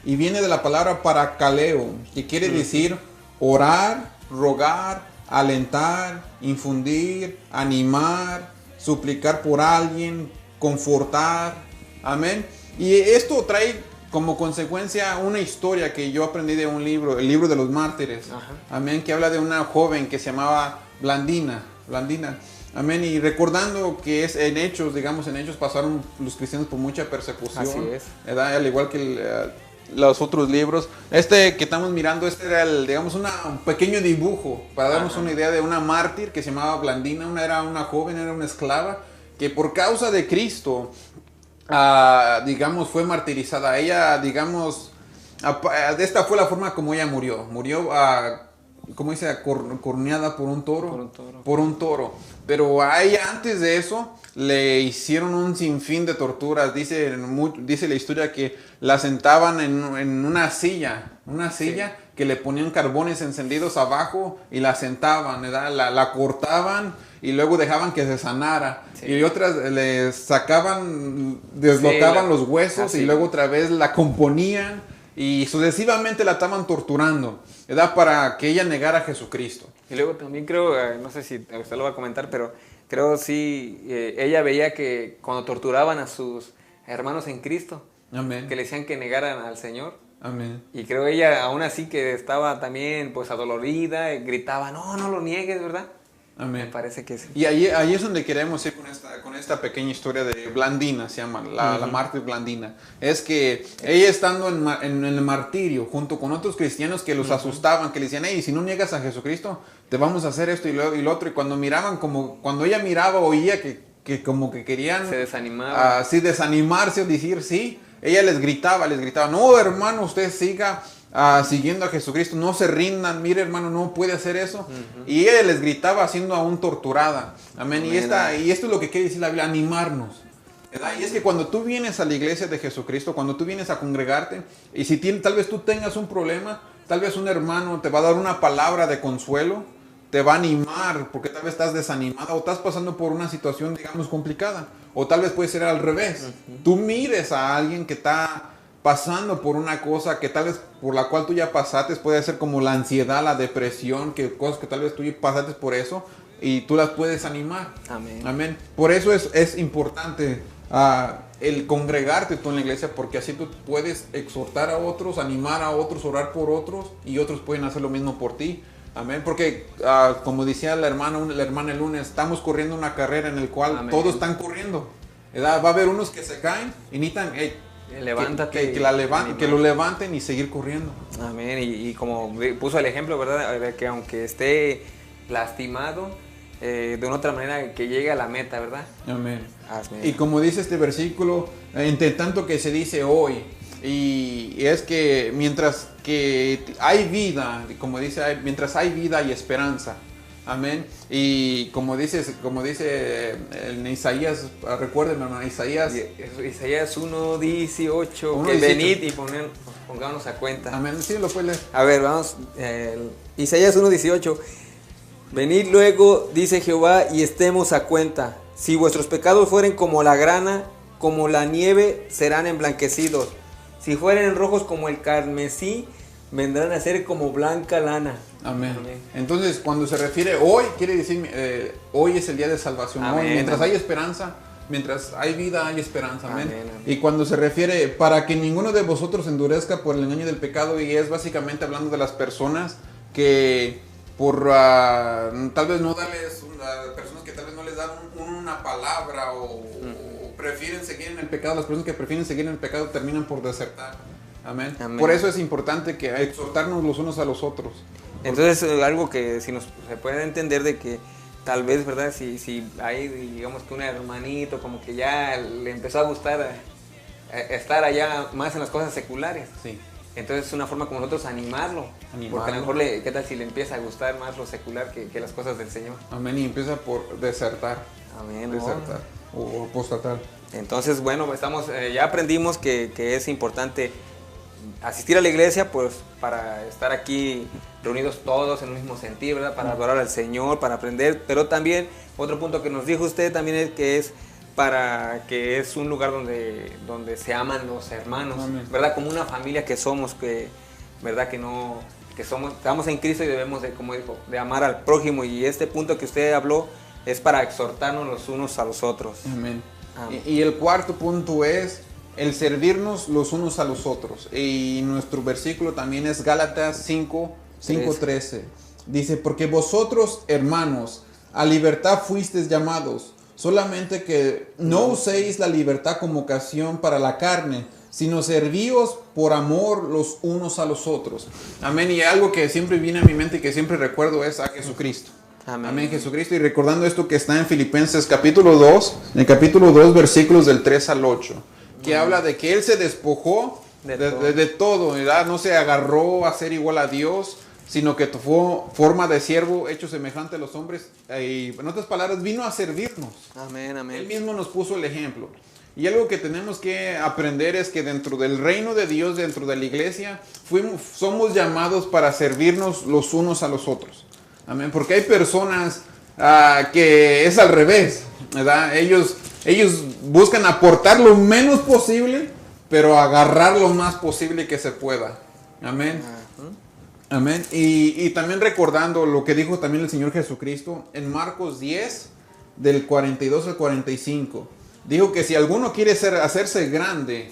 C: Y viene de la palabra parakaleo, que quiere decir orar, rogar, alentar, infundir, animar, suplicar por alguien, confortar. Amén. Y esto trae como consecuencia una historia que yo aprendí de un libro, el libro de los mártires.
B: Ajá.
C: Amén. Que habla de una joven que se llamaba Blandina. Amén. Y recordando que es en Hechos, digamos, en Hechos pasaron los cristianos por mucha persecución.
B: Así es.
C: ¿Verdad? Al igual que los otros libros. Este que estamos mirando, este era digamos, un pequeño dibujo para darnos una idea de una mártir que se llamaba Blandina. Era una joven, era una esclava que por causa de Cristo, digamos, fue martirizada. Ella, digamos, de esta fue la forma como ella murió. Murió, como dice, corneada por un toro. Por un toro. Pero a ella antes de eso le hicieron un sinfín de torturas. Dice la historia que la sentaban en una silla. Que le ponían carbones encendidos abajo y la sentaban, ¿verdad? La cortaban y luego dejaban que se sanara.
B: Sí.
C: Y otras le sacaban, deslocaban los huesos y luego otra vez la componían y sucesivamente la estaban torturando, ¿verdad? Para que ella negara a Jesucristo.
B: Y luego también creo, no sé si usted lo va a comentar, pero creo sí, ella veía que cuando torturaban a sus hermanos en Cristo,
C: Amén.
B: que le decían que negaran al Señor,
C: Amén.
B: y creo ella aún así que estaba también pues adolorida, gritaba, no lo niegues, ¿verdad?
C: Amén.
B: Me parece que sí.
C: Y ahí es donde queremos ir con esta pequeña historia de Blandina, se llama, la mártir Blandina. Es que ella estando en el martirio, junto con otros cristianos que los asustaban, que le decían, hey, si no niegas a Jesucristo, te vamos a hacer esto y lo otro. Y cuando miraban, cuando ella miraba, oía que como que querían...
B: Se desanimaba.
C: Sí, desanimarse o decir sí. Ella les gritaba, no, hermano, usted siga siguiendo a Jesucristo, no se rindan, mire, hermano, no puede hacer eso. Y ella les gritaba siendo aún torturada. Amén. Y esto es lo que quiere decir la Biblia, animarnos. ¿Verdad? Y es que cuando tú vienes a la iglesia de Jesucristo, cuando tú vienes a congregarte, y si tal vez tú tengas un problema, tal vez un hermano te va a dar una palabra de consuelo, te va a animar, porque tal vez estás desanimada o estás pasando por una situación, digamos, complicada. O tal vez puede ser al revés. Tú mires a alguien que está pasando por una cosa que tal vez por la cual tú ya pasaste, puede ser como la ansiedad, la depresión, cosas que tal vez tú ya pasaste por eso y tú las puedes animar.
B: Amén.
C: Amén. Por eso es importante el congregarte tú en la iglesia, porque así tú puedes exhortar a otros, animar a otros, orar por otros y otros pueden hacer lo mismo por ti. Amén, porque como decía la hermana el lunes, estamos corriendo una carrera en el cual
B: Amén.
C: todos están corriendo, ¿verdad? Va a haber unos que se caen y necesitan
B: Levántate.
C: que lo levanten y seguir corriendo.
B: Amén. Y como puso el ejemplo, ¿verdad? Que aunque esté lastimado, de una otra manera que llegue a la meta, ¿verdad?
C: Amén.
B: Amén.
C: Y como dice este versículo, entre tanto que se dice hoy, y es que mientras que hay vida, como dice, mientras hay vida hay esperanza. Amén. Y como dice en Isaías, recuérdenme, hermano, Isaías
B: 1:18, que venid y pongámonos a cuenta.
C: Amén. Sí, lo puede leer.
B: A ver, vamos. Isaías 1:18. Venid luego, dice Jehová, y estemos a cuenta. Si vuestros pecados fueren como la grana, como la nieve, serán emblanquecidos. Si fueren rojos como el carmesí, vendrán a ser como blanca lana.
C: Amén.
B: Amén.
C: Entonces, cuando se refiere hoy, quiere decir, hoy es el día de salvación.
B: Amén.
C: Hoy, mientras
B: Amén.
C: hay esperanza, mientras hay vida, hay esperanza. Amén.
B: Amén, amén.
C: Y cuando se refiere, para que ninguno de vosotros endurezca por el engaño del pecado, y es básicamente hablando de las personas que por tal vez no darles, personas que tal vez no les dan una palabra o prefieren seguir en el pecado, las personas que prefieren seguir en el pecado terminan por desertar. Amén.
B: Amén.
C: Por eso es importante que exhortarnos los unos a los otros.
B: Entonces, algo que si se puede entender de que tal vez, ¿verdad? Si hay, digamos que un hermanito como que ya le empezó a gustar estar allá más en las cosas seculares.
C: Sí.
B: Entonces es una forma como nosotros animarlo. Porque a lo mejor, ¿qué tal si le empieza a gustar más lo secular que las cosas del Señor?
C: Amén. Y empieza por desertar.
B: Amén.
C: Desertar. O apostatar.
B: Entonces, bueno, ya aprendimos que es importante asistir a la iglesia, pues para estar aquí reunidos todos en un mismo sentido, ¿verdad? Para adorar al Señor, para aprender, pero también otro punto que nos dijo usted también es que es un lugar donde se aman los hermanos. Amén. ¿Verdad? Como una familia que somos, ¿verdad? Estamos en Cristo y debemos como dijo, de amar al prójimo, y este punto que usted habló es para exhortarnos los unos a los otros.
C: Amén. Amén. Y el cuarto punto es el servirnos los unos a los otros. Y nuestro versículo también es Gálatas 5:13. Dice, porque vosotros, hermanos, a libertad fuisteis llamados, solamente que no uséis la libertad como ocasión para la carne, sino servíos por amor los unos a los otros. Amén. Y algo que siempre viene a mi mente y que siempre recuerdo es a Jesucristo. Amén. Amén, Jesucristo. Y recordando esto que está en Filipenses capítulo 2, en el capítulo 2, versículos del 3 al 8. Que habla de que Él se despojó de todo, ¿verdad? No se agarró a ser igual a Dios, sino que tomó forma de siervo, hecho semejante a los hombres. Y en otras palabras, vino a servirnos.
B: Amén, amén.
C: Él mismo nos puso el ejemplo. Y algo que tenemos que aprender es que dentro del reino de Dios, dentro de la iglesia, somos llamados para servirnos los unos a los otros. Amén. Porque hay personas que es al revés, ¿verdad? Ellos buscan aportar lo menos posible, pero agarrar lo más posible que se pueda. Amén. Amén. Y también recordando lo que dijo también el Señor Jesucristo en Marcos 10, del 42 al 45. Dijo que si alguno quiere hacerse grande,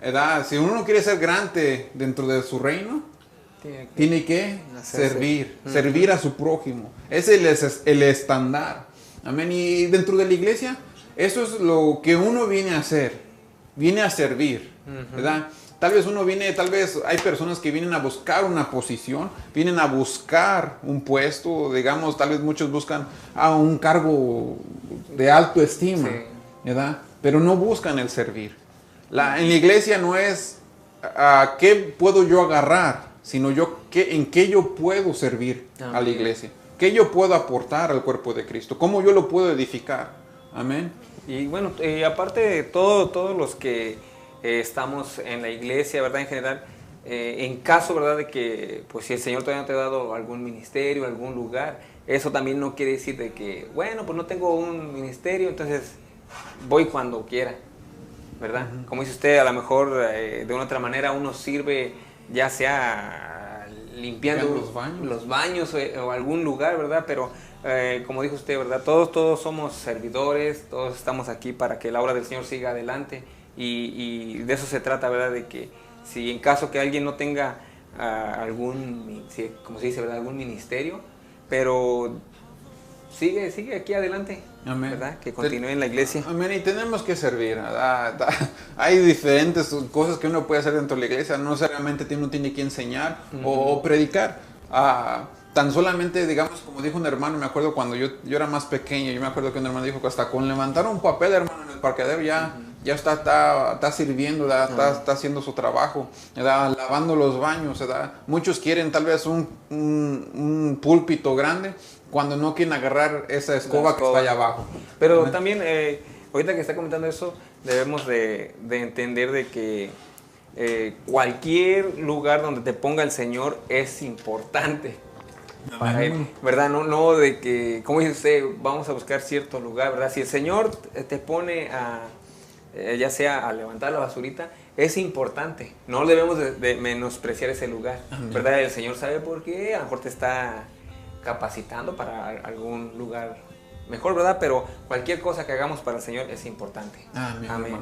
C: ¿verdad? Si uno quiere ser grande dentro de su reino, tiene que servir a su prójimo. Ese es el estándar. Amén. Y dentro de la iglesia, eso es lo que uno viene a hacer. Viene a servir, ¿verdad? Tal vez hay personas que vienen a buscar una posición, vienen a buscar un puesto, digamos, tal vez muchos buscan un cargo de alta estima, sí, ¿verdad? Pero no buscan el servir. En la iglesia no es qué puedo yo agarrar, sino en qué yo puedo servir a la iglesia, qué yo puedo aportar al cuerpo de Cristo, cómo yo lo puedo edificar. Amén.
B: Y bueno, aparte de todos los que estamos en la iglesia, ¿verdad? En general, en caso, ¿verdad? De que, pues si el Señor todavía no te ha dado algún ministerio, algún lugar, eso también no quiere decir de que, bueno, pues no tengo un ministerio, entonces voy cuando quiera, ¿verdad? Como dice usted, a lo mejor de una otra manera uno sirve, ya sea limpiando los baños o algún lugar, ¿verdad? Pero como dijo usted, ¿verdad? Todos somos servidores, todos estamos aquí para que la obra del Señor siga adelante. Y de eso se trata, ¿verdad? De que si en caso que alguien no tenga como se dice, ¿verdad? Algún ministerio, pero sigue aquí adelante.
C: Amén.
B: ¿Verdad? Que continúe en la iglesia.
C: Amén. Y tenemos que servir, ¿verdad? Hay diferentes cosas que uno puede hacer dentro de la iglesia. No necesariamente uno tiene que enseñar o predicar. Tan solamente, digamos, como dijo un hermano, me acuerdo cuando yo era más pequeño, yo me acuerdo que un hermano dijo que hasta con levantar un papel, hermano, en el parqueadero ya está sirviendo, está haciendo su trabajo, ¿verdad? Lavando los baños, ¿verdad? Muchos quieren tal vez un púlpito grande cuando no quieren agarrar esa escoba que está allá abajo.
B: Pero también, ahorita que está comentando eso, debemos de entender de que cualquier lugar donde te ponga el Señor es importante. Para él, ¿verdad? No de que, como dice usted, vamos a buscar cierto lugar, ¿verdad? Si el Señor te pone ya sea a levantar la basurita, es importante. No debemos de menospreciar ese lugar, ¿verdad? El Señor sabe por qué, a lo mejor te está capacitando para algún lugar mejor, ¿verdad? Pero cualquier cosa que hagamos para el Señor es importante. Amén.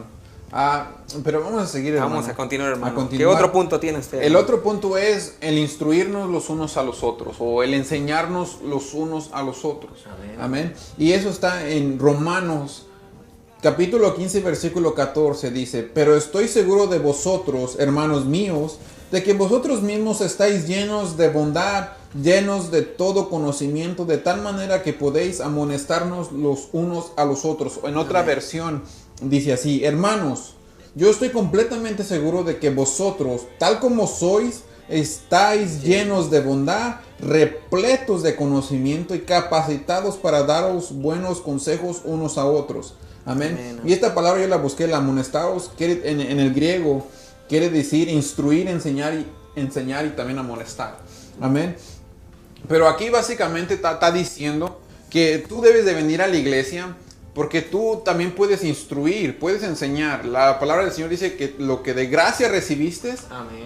C: Pero vamos a seguir, hermano.
B: Vamos a continuar, hermano. ¿Qué otro punto tiene usted?
C: El otro punto es el instruirnos los unos a los otros, o el enseñarnos los unos a los otros. Amén. Y eso está en Romanos, capítulo 15, versículo 14, dice: pero estoy seguro de vosotros, hermanos míos, de que vosotros mismos estáis llenos de bondad, llenos de todo conocimiento, de tal manera que podéis amonestarnos los unos a los otros. En otra versión dice así: hermanos, yo estoy completamente seguro de que vosotros, tal como sois, estáis llenos de bondad, repletos de conocimiento y capacitados para daros buenos consejos unos a otros. Amén. Y esta palabra yo la busqué, la amonestaos, en el griego quiere decir instruir, enseñar y también amonestar. Amén. Pero aquí básicamente está diciendo que tú debes de venir a la iglesia porque tú también puedes instruir, puedes enseñar. La palabra del Señor dice que lo que de gracia recibiste,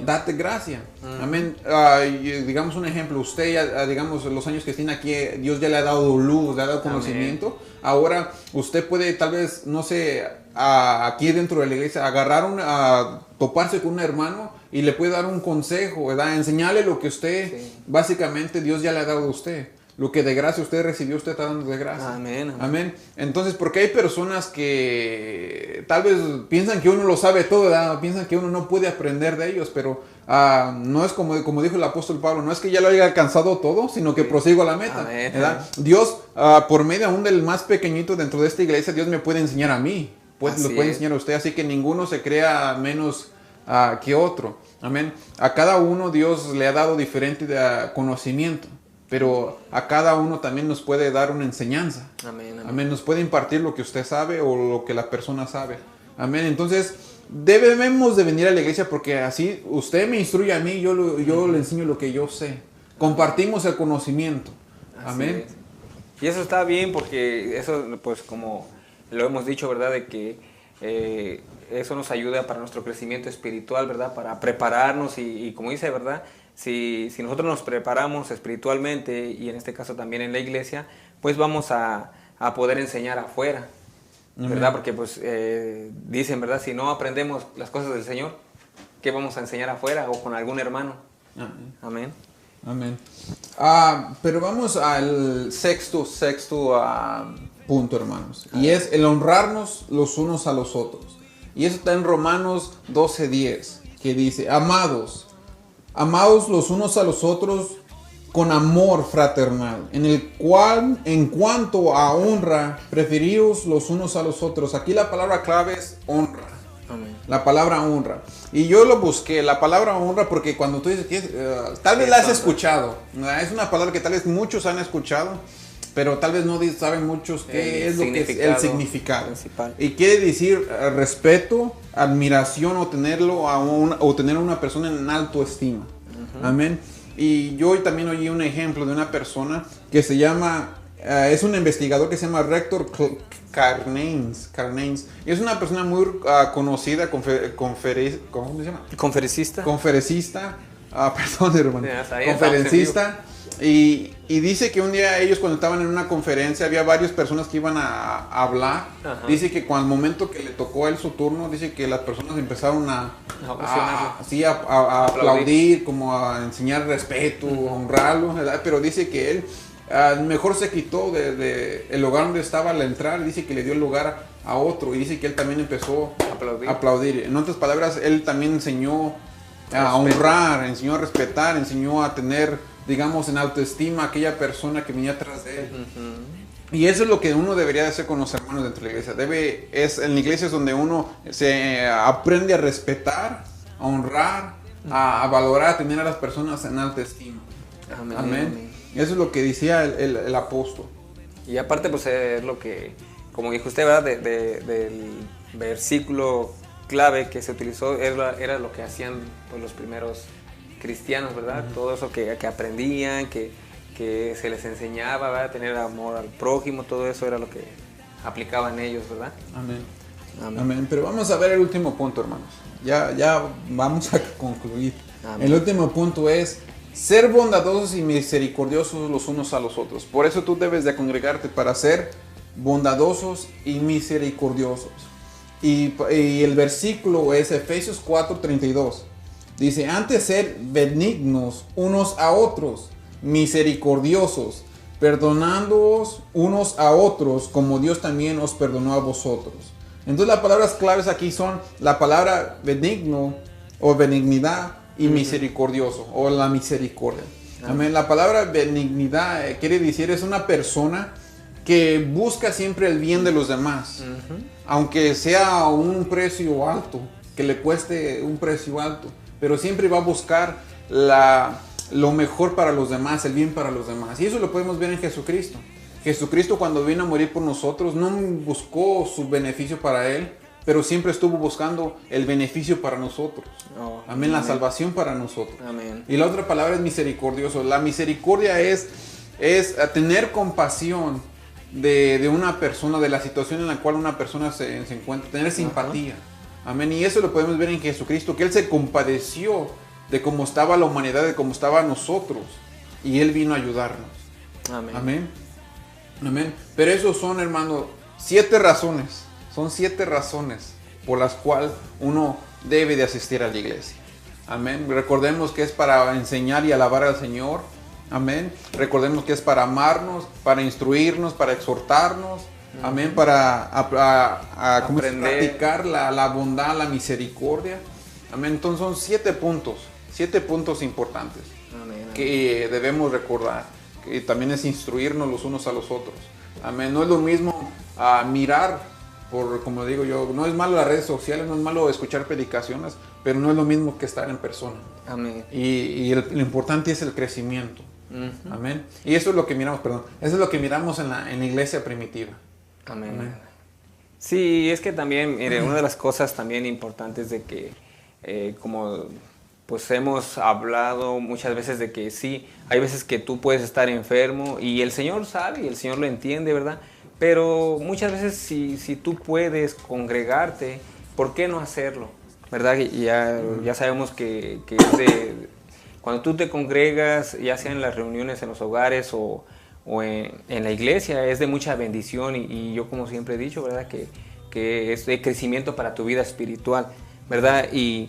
C: date gracia. Amén. Digamos un ejemplo, usted ya, digamos, los años que tiene aquí, Dios ya le ha dado luz, le ha dado conocimiento. Ahora usted puede tal vez, no sé, aquí dentro de la iglesia, toparse con un hermano y le puede dar un consejo, ¿verdad? Enseñarle lo que usted, básicamente Dios ya le ha dado a usted. Lo que de gracia usted recibió, usted está dando de gracia.
B: Amén.
C: Amén. Entonces, porque hay personas que tal vez piensan que uno lo sabe todo, ¿verdad? Piensan que uno no puede aprender de ellos, pero no es como dijo el apóstol Pablo, no es que ya lo haya alcanzado todo, sino que prosigo a la meta.
B: Amén.
C: ¿Verdad? Dios, por medio aún del más pequeñito dentro de esta iglesia, Dios me puede enseñar a mí, lo puede enseñar a usted, así que ninguno se crea menos que otro. Amén. A cada uno Dios le ha dado diferente conocimiento. Pero a cada uno también nos puede dar una enseñanza. Amén. Nos puede impartir lo que usted sabe o lo que la persona sabe. Amén. Entonces, debemos de venir a la iglesia porque así usted me instruye a mí, yo le enseño lo que yo sé. Compartimos el conocimiento. Amén.
B: Y eso está bien porque eso, pues como lo hemos dicho, ¿verdad? De que eso nos ayuda para nuestro crecimiento espiritual, ¿verdad? Para prepararnos y como dice, ¿verdad? Si nosotros nos preparamos espiritualmente y en este caso también en la iglesia, pues vamos a poder enseñar afuera, ¿verdad? Porque pues dicen, ¿verdad? Si no aprendemos las cosas del Señor, ¿qué vamos a enseñar afuera o con algún hermano? Amén.
C: Amén. Pero vamos al sexto punto, hermanos. Y es el honrarnos los unos a los otros. Y eso está en Romanos 12:10, que dice: amados los unos a los otros con amor fraternal, en el cual, en cuanto a honra, preferíos los unos a los otros. Aquí la palabra clave es honra.
B: Amén.
C: La palabra honra. Y yo lo busqué, la palabra honra, porque cuando tú dices tal vez la has escuchado. Es una palabra que tal vez muchos han escuchado, pero tal vez no saben muchos qué es lo que es el significado
B: principal.
C: Y quiere decir respeto, admiración o tener a una persona en alto estima. Amén. Y yo también oí un ejemplo de una persona que se llama, es un investigador que se llama Rector Carnanes. Y es una persona muy conocida, ¿cómo se llama?
B: Conferencista.
C: Perdón, hermano. Conferencista. Y dice que un día ellos cuando estaban en una conferencia había varias personas que iban a hablar. Dice que cuando el momento que le tocó a él su turno, dice que las personas empezaron a aplaudir, como a enseñar respeto, a honrarlo, ¿verdad? Pero dice que él mejor se quitó el lugar donde estaba al entrar. Dice que le dio el lugar a otro y dice que él también empezó a aplaudir. En otras palabras, él también enseñó a honrar, enseñó a respetar, enseñó a tener, digamos, en autoestima a aquella persona que venía atrás de él. Y eso es lo que uno debería de hacer con los hermanos dentro de la iglesia. En la iglesia es donde uno se aprende a respetar, a honrar, a valorar, a tener a las personas en alta estima.
B: Amén.
C: Amén. Eso es lo que decía el apóstol.
B: Y aparte, pues es lo que, como dijo usted, ¿verdad? Del versículo clave que se utilizó, era lo que hacían pues, los primeros cristianos, ¿verdad? Todo eso que aprendían, que se les enseñaba, ¿verdad? Tener amor al prójimo, todo eso era lo que aplicaban ellos, ¿verdad?
C: Amén.
B: Amén.
C: Amén. Pero vamos a ver el último punto, hermanos. Ya vamos a concluir.
B: Amén.
C: El último punto es ser bondadosos y misericordiosos los unos a los otros. Por eso tú debes de congregarte para ser bondadosos y misericordiosos. Y el versículo es Efesios 4:32. Dice, antes ser benignos unos a otros, misericordiosos, perdonándoos unos a otros, como Dios también os perdonó a vosotros. Entonces las palabras claves aquí son la palabra benigno o benignidad y misericordioso o la misericordia. Amén. La palabra benignidad quiere decir es una persona que busca siempre el bien de los demás, aunque sea a un precio alto, que le cueste un precio alto, pero siempre va a buscar lo mejor para los demás, el bien para los demás. Y eso lo podemos ver en Jesucristo. Jesucristo cuando vino a morir por nosotros no buscó su beneficio para Él, pero siempre estuvo buscando el beneficio para nosotros.
B: Oh,
C: amén, la salvación para nosotros.
B: Amén.
C: Y la otra palabra es misericordioso. La misericordia es tener compasión de una persona, de la situación en la cual una persona se encuentra, tener simpatía. Amén. Y eso lo podemos ver en Jesucristo, que Él se compadeció de cómo estaba la humanidad, de cómo estaba nosotros. Y Él vino a ayudarnos.
B: Amén.
C: Amén. Amén. Pero esos son, hermano, 7 razones. Son 7 razones por las cuales uno debe de asistir a la iglesia. Amén. Recordemos que es para enseñar y alabar al Señor. Amén. Recordemos que es para amarnos, para instruirnos, para exhortarnos. Amén. Para practicar la bondad, la misericordia. Amén. Entonces son 7 puntos. 7 puntos importantes.
B: Amén.
C: Que debemos recordar. Que también es instruirnos los unos a los otros. Amén. No es lo mismo mirar, como digo yo, no es malo las redes sociales, no es malo escuchar predicaciones, pero no es lo mismo que estar en persona.
B: Amén.
C: Y lo importante es el crecimiento. Amén. Y eso es lo que miramos, eso es lo que miramos en la iglesia primitiva.
B: Amén.
C: Amén.
B: Sí, es que también, mire, una de las cosas también importantes de que, como pues hemos hablado muchas veces de que sí, hay veces que tú puedes estar enfermo y el Señor sabe y el Señor lo entiende, ¿verdad? Pero muchas veces si tú puedes congregarte, ¿por qué no hacerlo? ¿Verdad? Y ya sabemos que es cuando tú te congregas, ya sea en las reuniones en los hogares o en la iglesia, es de mucha bendición y yo como siempre he dicho, ¿verdad? Que es de crecimiento para tu vida espiritual, ¿verdad? Y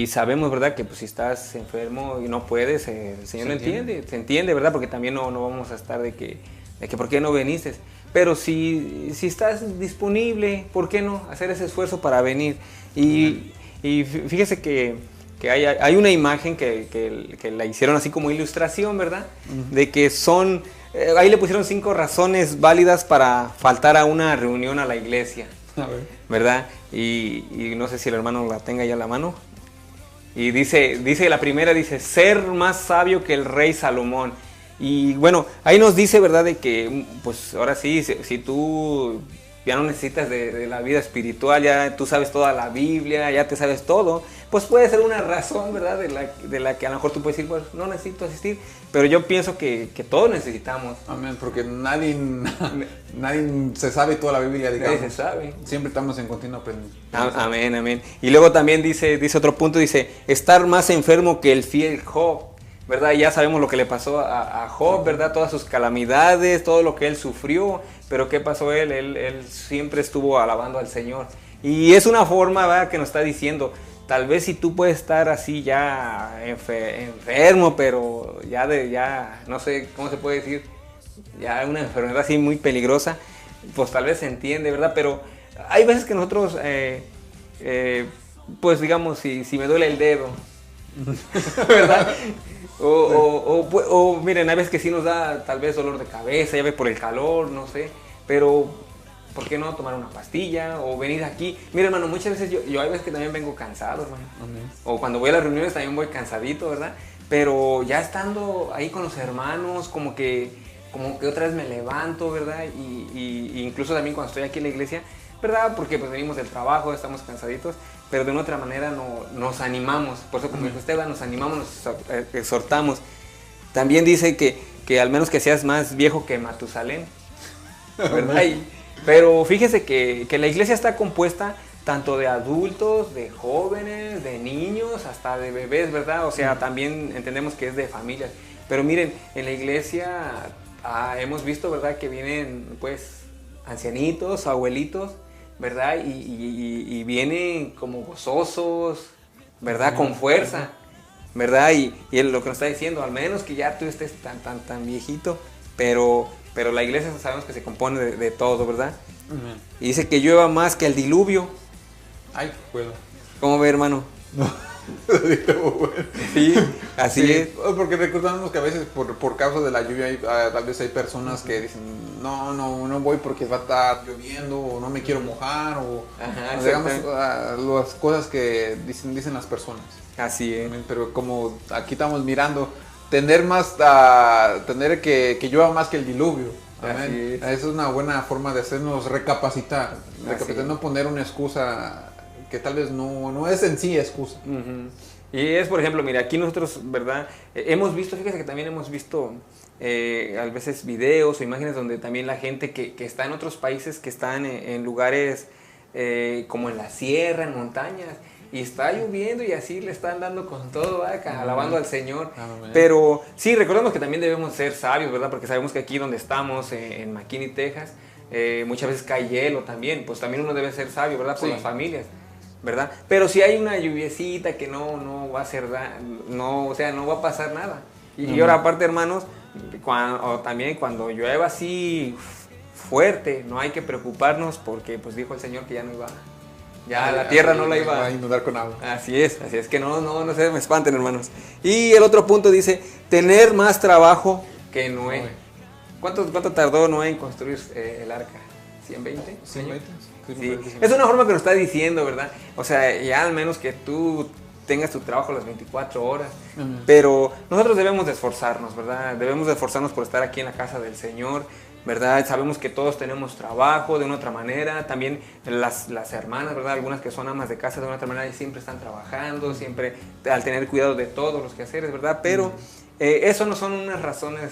B: sabemos, ¿verdad? Que pues, si estás enfermo y no puedes, el Señor lo entiende, se entiende, ¿verdad? Porque también no vamos a estar de que ¿por qué no viniste? Pero si estás disponible, ¿por qué no hacer ese esfuerzo para venir? Y fíjese que hay una imagen que la hicieron así como ilustración, ¿verdad? De que son, ahí le pusieron 5 razones válidas para faltar a una reunión a la iglesia, ¿verdad? Y no sé si el hermano la tenga ya a la mano. Y dice la primera, dice, ser más sabio que el rey Salomón. Y bueno, ahí nos dice, ¿verdad? De que, pues ahora sí, si tú ya no necesitas de la vida espiritual, ya tú sabes toda la Biblia, ya te sabes todo, pues puede ser una razón, ¿verdad? De la que a lo mejor tú puedes decir, pues no necesito asistir, pero yo pienso que todos necesitamos.
C: Amén, porque nadie se sabe toda la Biblia, digamos.
B: Nadie se sabe.
C: Siempre estamos en continuo aprendizaje.
B: Amén, amén. Y luego también dice otro punto, dice, estar más enfermo que el fiel Job. ¿Verdad? Ya sabemos lo que le pasó a Job, ¿verdad? Todas sus calamidades, todo lo que él sufrió, pero ¿qué pasó él? Él siempre estuvo alabando al Señor. Y es una forma, ¿verdad? Que nos está diciendo, tal vez si tú puedes estar así ya enfermo, pero ya no sé cómo se puede decir, ya una enfermedad así muy peligrosa, pues tal vez se entiende, ¿verdad? Pero hay veces que nosotros, pues digamos, si me duele el dedo, ¿verdad? O miren, hay veces que sí nos da tal vez dolor de cabeza, ya ve por el calor, no sé, pero ¿por qué no tomar una pastilla o venir aquí? Mira, hermano, muchas veces yo hay veces que también vengo cansado, hermano.
C: Amén.
B: O cuando voy a las reuniones también voy cansadito, ¿verdad? Pero ya estando ahí con los hermanos, como que otra vez me levanto, ¿verdad? Y incluso también cuando estoy aquí en la iglesia, ¿verdad? Porque pues venimos del trabajo, estamos cansaditos, pero de una otra manera nos animamos. Por eso, como dijo Esteban, nos animamos, nos exhortamos. También dice que al menos que seas más viejo que Matusalén, ¿verdad? Pero fíjese que la iglesia está compuesta tanto de adultos, de jóvenes, de niños, hasta de bebés, ¿verdad? O sea, también entendemos que es de familias. Pero miren, en la iglesia hemos visto, ¿verdad? Que vienen, pues, ancianitos, abuelitos, ¿verdad? Y vienen como gozosos, ¿verdad? Con fuerza, ¿verdad? Y es lo que nos está diciendo, al menos que ya tú estés tan viejito, pero la iglesia sabemos que se compone de todo, ¿verdad? Y dice que llueva más que el diluvio.
C: Ay, puedo.
B: ¿Cómo ve, hermano?
C: No.
B: Sí, así es.
C: Porque recordamos que a veces por causa de la lluvia tal vez hay personas que dicen no voy porque va a estar lloviendo o no me quiero mojar o digamos las cosas que dicen las personas.
B: Así es.
C: Pero como aquí estamos mirando, tener que llueva más que el diluvio. Amén. Esa es una buena forma de hacernos recapacitar, no poner una excusa que tal vez no es en sí excusa.
B: Y es, por ejemplo, mira, aquí nosotros, ¿verdad? Hemos visto, fíjese que también hemos visto a veces videos o imágenes donde también la gente que está en otros países, que están en lugares como en la sierra, en montañas, y está lloviendo y así le están dando con todo, alabando al Señor. Amén. Pero sí, recordemos que también debemos ser sabios, ¿verdad? Porque sabemos que aquí donde estamos, en McKinney, Texas, muchas veces cae hielo también, pues también uno debe ser sabio, ¿verdad? Por las familias, ¿verdad? Pero si hay una lluviecita que no va a ser, no va a pasar nada. Y ahora aparte, hermanos, también cuando llueva así fuerte, no hay que preocuparnos porque pues dijo el Señor que ya no iba, la tierra no la iba
C: a inundar con agua.
B: Así es que no se me espanten, hermanos. Y el otro punto dice, tener más trabajo que Noé. ¿Cuánto tardó Noé en construir el arca? ¿120?
C: 120.
B: Sí. Es una forma que nos está diciendo, ¿verdad? O sea, ya al menos que tú tengas tu trabajo las 24 horas. Pero nosotros debemos de esforzarnos, ¿verdad? Debemos de esforzarnos por estar aquí en la casa del Señor, ¿verdad? Sabemos que todos tenemos trabajo de una otra manera. También las hermanas, ¿verdad? Algunas que son amas de casa de una otra manera y siempre están trabajando, siempre al tener cuidado de todos los quehaceres, ¿verdad? Pero eso no son unas razones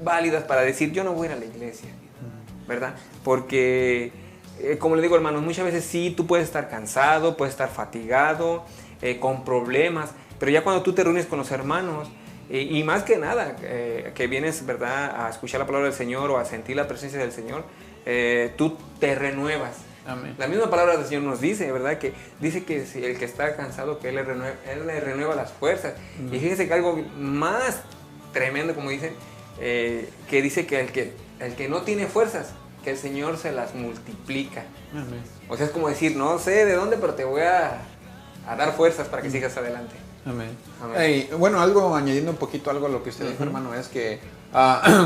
B: válidas para decir yo no voy a ir a la iglesia, ¿verdad? Porque como le digo, hermanos, muchas veces sí, tú puedes estar cansado, puedes estar fatigado, con problemas, pero ya cuando tú te reúnes con los hermanos, y más que nada, que vienes, ¿verdad?, a escuchar la palabra del Señor o a sentir la presencia del Señor, tú te renuevas. Amén. La misma palabra del Señor nos dice, ¿verdad?, que dice que si el que está cansado, que Él le renueva las fuerzas. Y fíjense que algo más tremendo, como dicen, que dice que el que no tiene fuerzas, que el Señor se las multiplica. Amén. O sea, es como decir, no sé de dónde, pero te voy a dar fuerzas para que sigas adelante.
C: Amén. Amén. Bueno, añadiendo un poquito algo a lo que usted dijo, hermano, es que,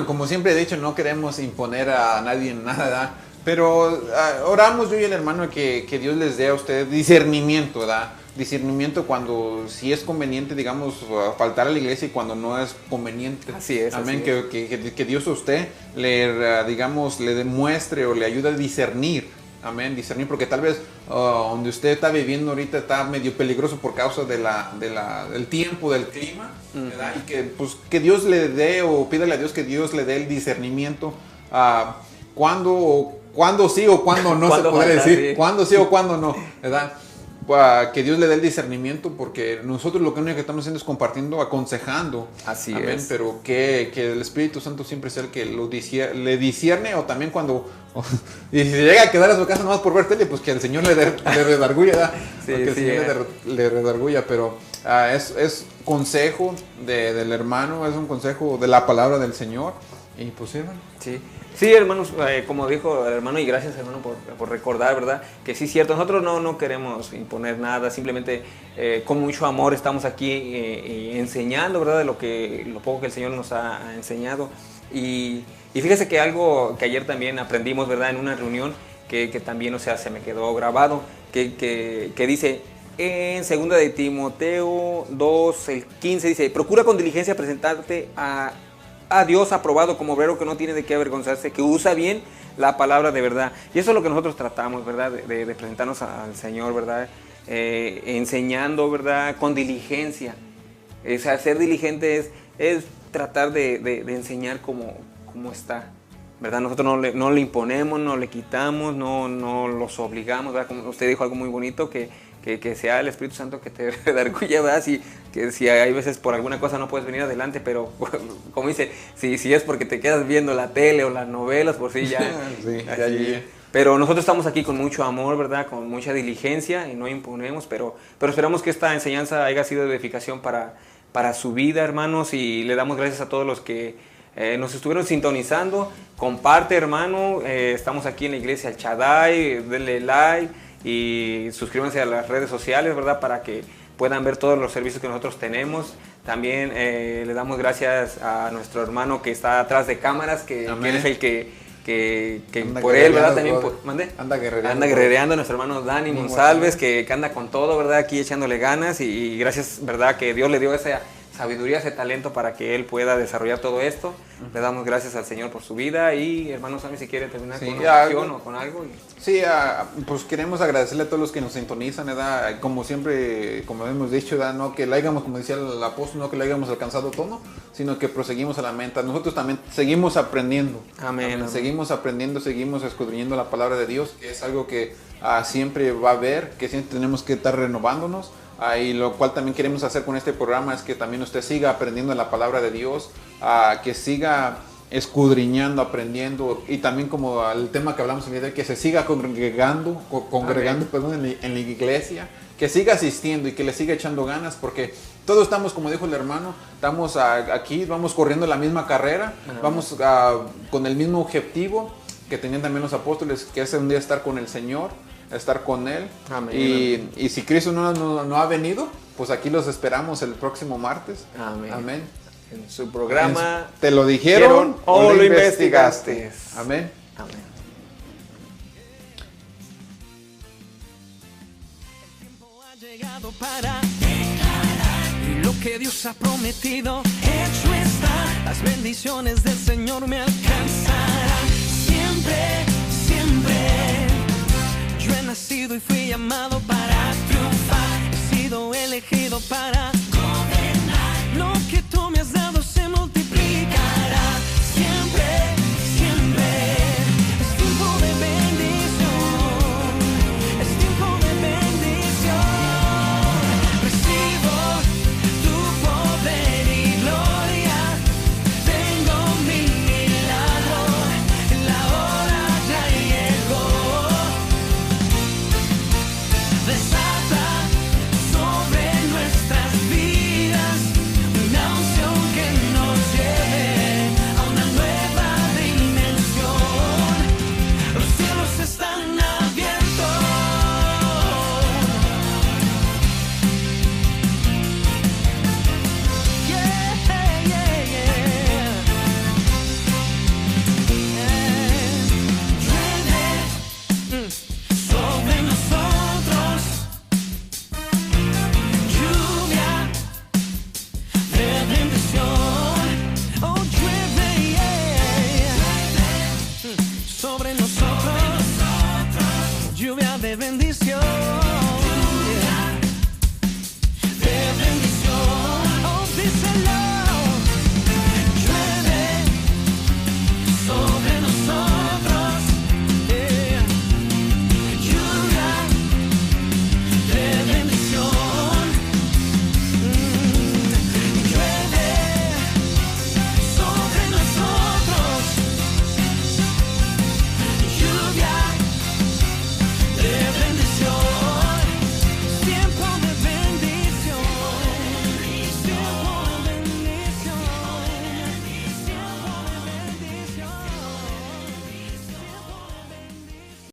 C: como siempre he dicho, no queremos imponer a nadie nada, ¿verdad? Pero oramos yo y el hermano que Dios les dé a ustedes discernimiento, ¿verdad? Discernimiento cuando sí es conveniente, digamos, faltar a la iglesia y cuando no es conveniente.
B: Así es.
C: Amén.
B: Así
C: es. Que Dios a usted le demuestre o le ayude a discernir. Amén, discernir, porque tal vez donde usted está viviendo ahorita está medio peligroso por causa del tiempo, del clima, ¿verdad? Y que Dios le dé o pídale a Dios que Dios le dé el discernimiento cuándo sí o cuándo no se puede decir, sí. Cuándo sí o cuándo no, ¿verdad? Que Dios le dé el discernimiento, porque nosotros lo único que estamos haciendo es compartiendo, aconsejando.
B: Así
C: amén,
B: es.
C: Pero que el Espíritu Santo siempre sea el que le discierne, o también cuando y si se llega a quedar a su casa nomás por ver tele, pues que el Señor le redarguya, ¿verdad? Sí, que el Señor le redarguya, pero es consejo del hermano, es un consejo de la palabra del Señor. Y pues sí, hermano.
B: Sí. Sí, hermanos, como dijo el hermano, y gracias, hermano, por recordar, ¿verdad? Que sí es cierto, nosotros no queremos imponer nada, simplemente con mucho amor estamos aquí enseñando, ¿verdad? De lo poco que el Señor nos ha enseñado. Y fíjese que algo que ayer también aprendimos, ¿verdad? En una reunión que también, o sea, se me quedó grabado, que dice en 2 de Timoteo 2, el 15, dice: procura con diligencia presentarte a Dios aprobado como obrero que no tiene de qué avergonzarse, que usa bien la palabra de verdad. Y eso es lo que nosotros tratamos, ¿verdad? De presentarnos al Señor, ¿verdad? Enseñando, ¿verdad? Con diligencia. O sea, ser diligente es tratar de enseñar como está, ¿verdad? Nosotros no le imponemos, no le quitamos, no los obligamos, ¿verdad? Como usted dijo algo muy bonito, que sea el Espíritu Santo que te redarguya, ¿verdad? Que si hay veces por alguna cosa no puedes venir adelante, pero como dice, si es porque te quedas viendo la tele o las novelas, por si ya.
C: Sí,
B: así. Pero nosotros estamos aquí con mucho amor, ¿verdad? Con mucha diligencia y no imponemos, pero esperamos que esta enseñanza haya sido de edificación para su vida, hermanos, y le damos gracias a todos los que nos estuvieron sintonizando. Comparte, hermano, estamos aquí en la iglesia El Shaddai, denle like y suscríbanse a las redes sociales, ¿verdad? Para que puedan ver todos los servicios que nosotros tenemos. También le damos gracias a nuestro hermano que está atrás de cámaras, que es el que por él, ¿verdad? También
C: anda
B: guerrereando nuestro hermano Dani Monsalves, que anda con todo, ¿verdad? Aquí echándole ganas, y gracias, ¿verdad? Que Dios le dio esa sabiduría, ese talento para que él pueda desarrollar todo esto. Le damos gracias al Señor por su vida. Y hermano Sammy, si quiere terminar con una oración o con algo.
C: Sí, pues queremos agradecerle a todos los que nos sintonizan, ¿verdad? Como siempre, como hemos dicho, ¿verdad? No que la hayamos, como decía el apóstol, no que la hayamos alcanzado todo, sino que proseguimos a la meta. Nosotros también seguimos aprendiendo. Amén. Seguimos aprendiendo, seguimos escudriñando la palabra de Dios, que es algo que siempre va a haber, que siempre tenemos que estar renovándonos. Y lo cual también queremos hacer con este programa es que también usted siga aprendiendo la palabra de Dios, que siga escudriñando, aprendiendo, y también como el tema que hablamos el día de hoy, que se siga congregando en la iglesia, que siga asistiendo y que le siga echando ganas, porque todos estamos, como dijo el hermano, estamos aquí, vamos corriendo la misma carrera, vamos con el mismo objetivo que tenían también los apóstoles, que es un día estar con el Señor, estar con Él. Amén. Y si Cristo no ha venido, pues aquí los esperamos el próximo martes. Amén.
B: En su programa
C: ¿Te lo dijeron
B: o lo investigaste?
C: Amén.
B: Amén.
A: El tiempo ha llegado para lo que Dios ha prometido, hecho está. Las bendiciones del Señor me alcanzarán siempre, siempre. Yo he nacido y fui llamado para triunfar, he sido elegido para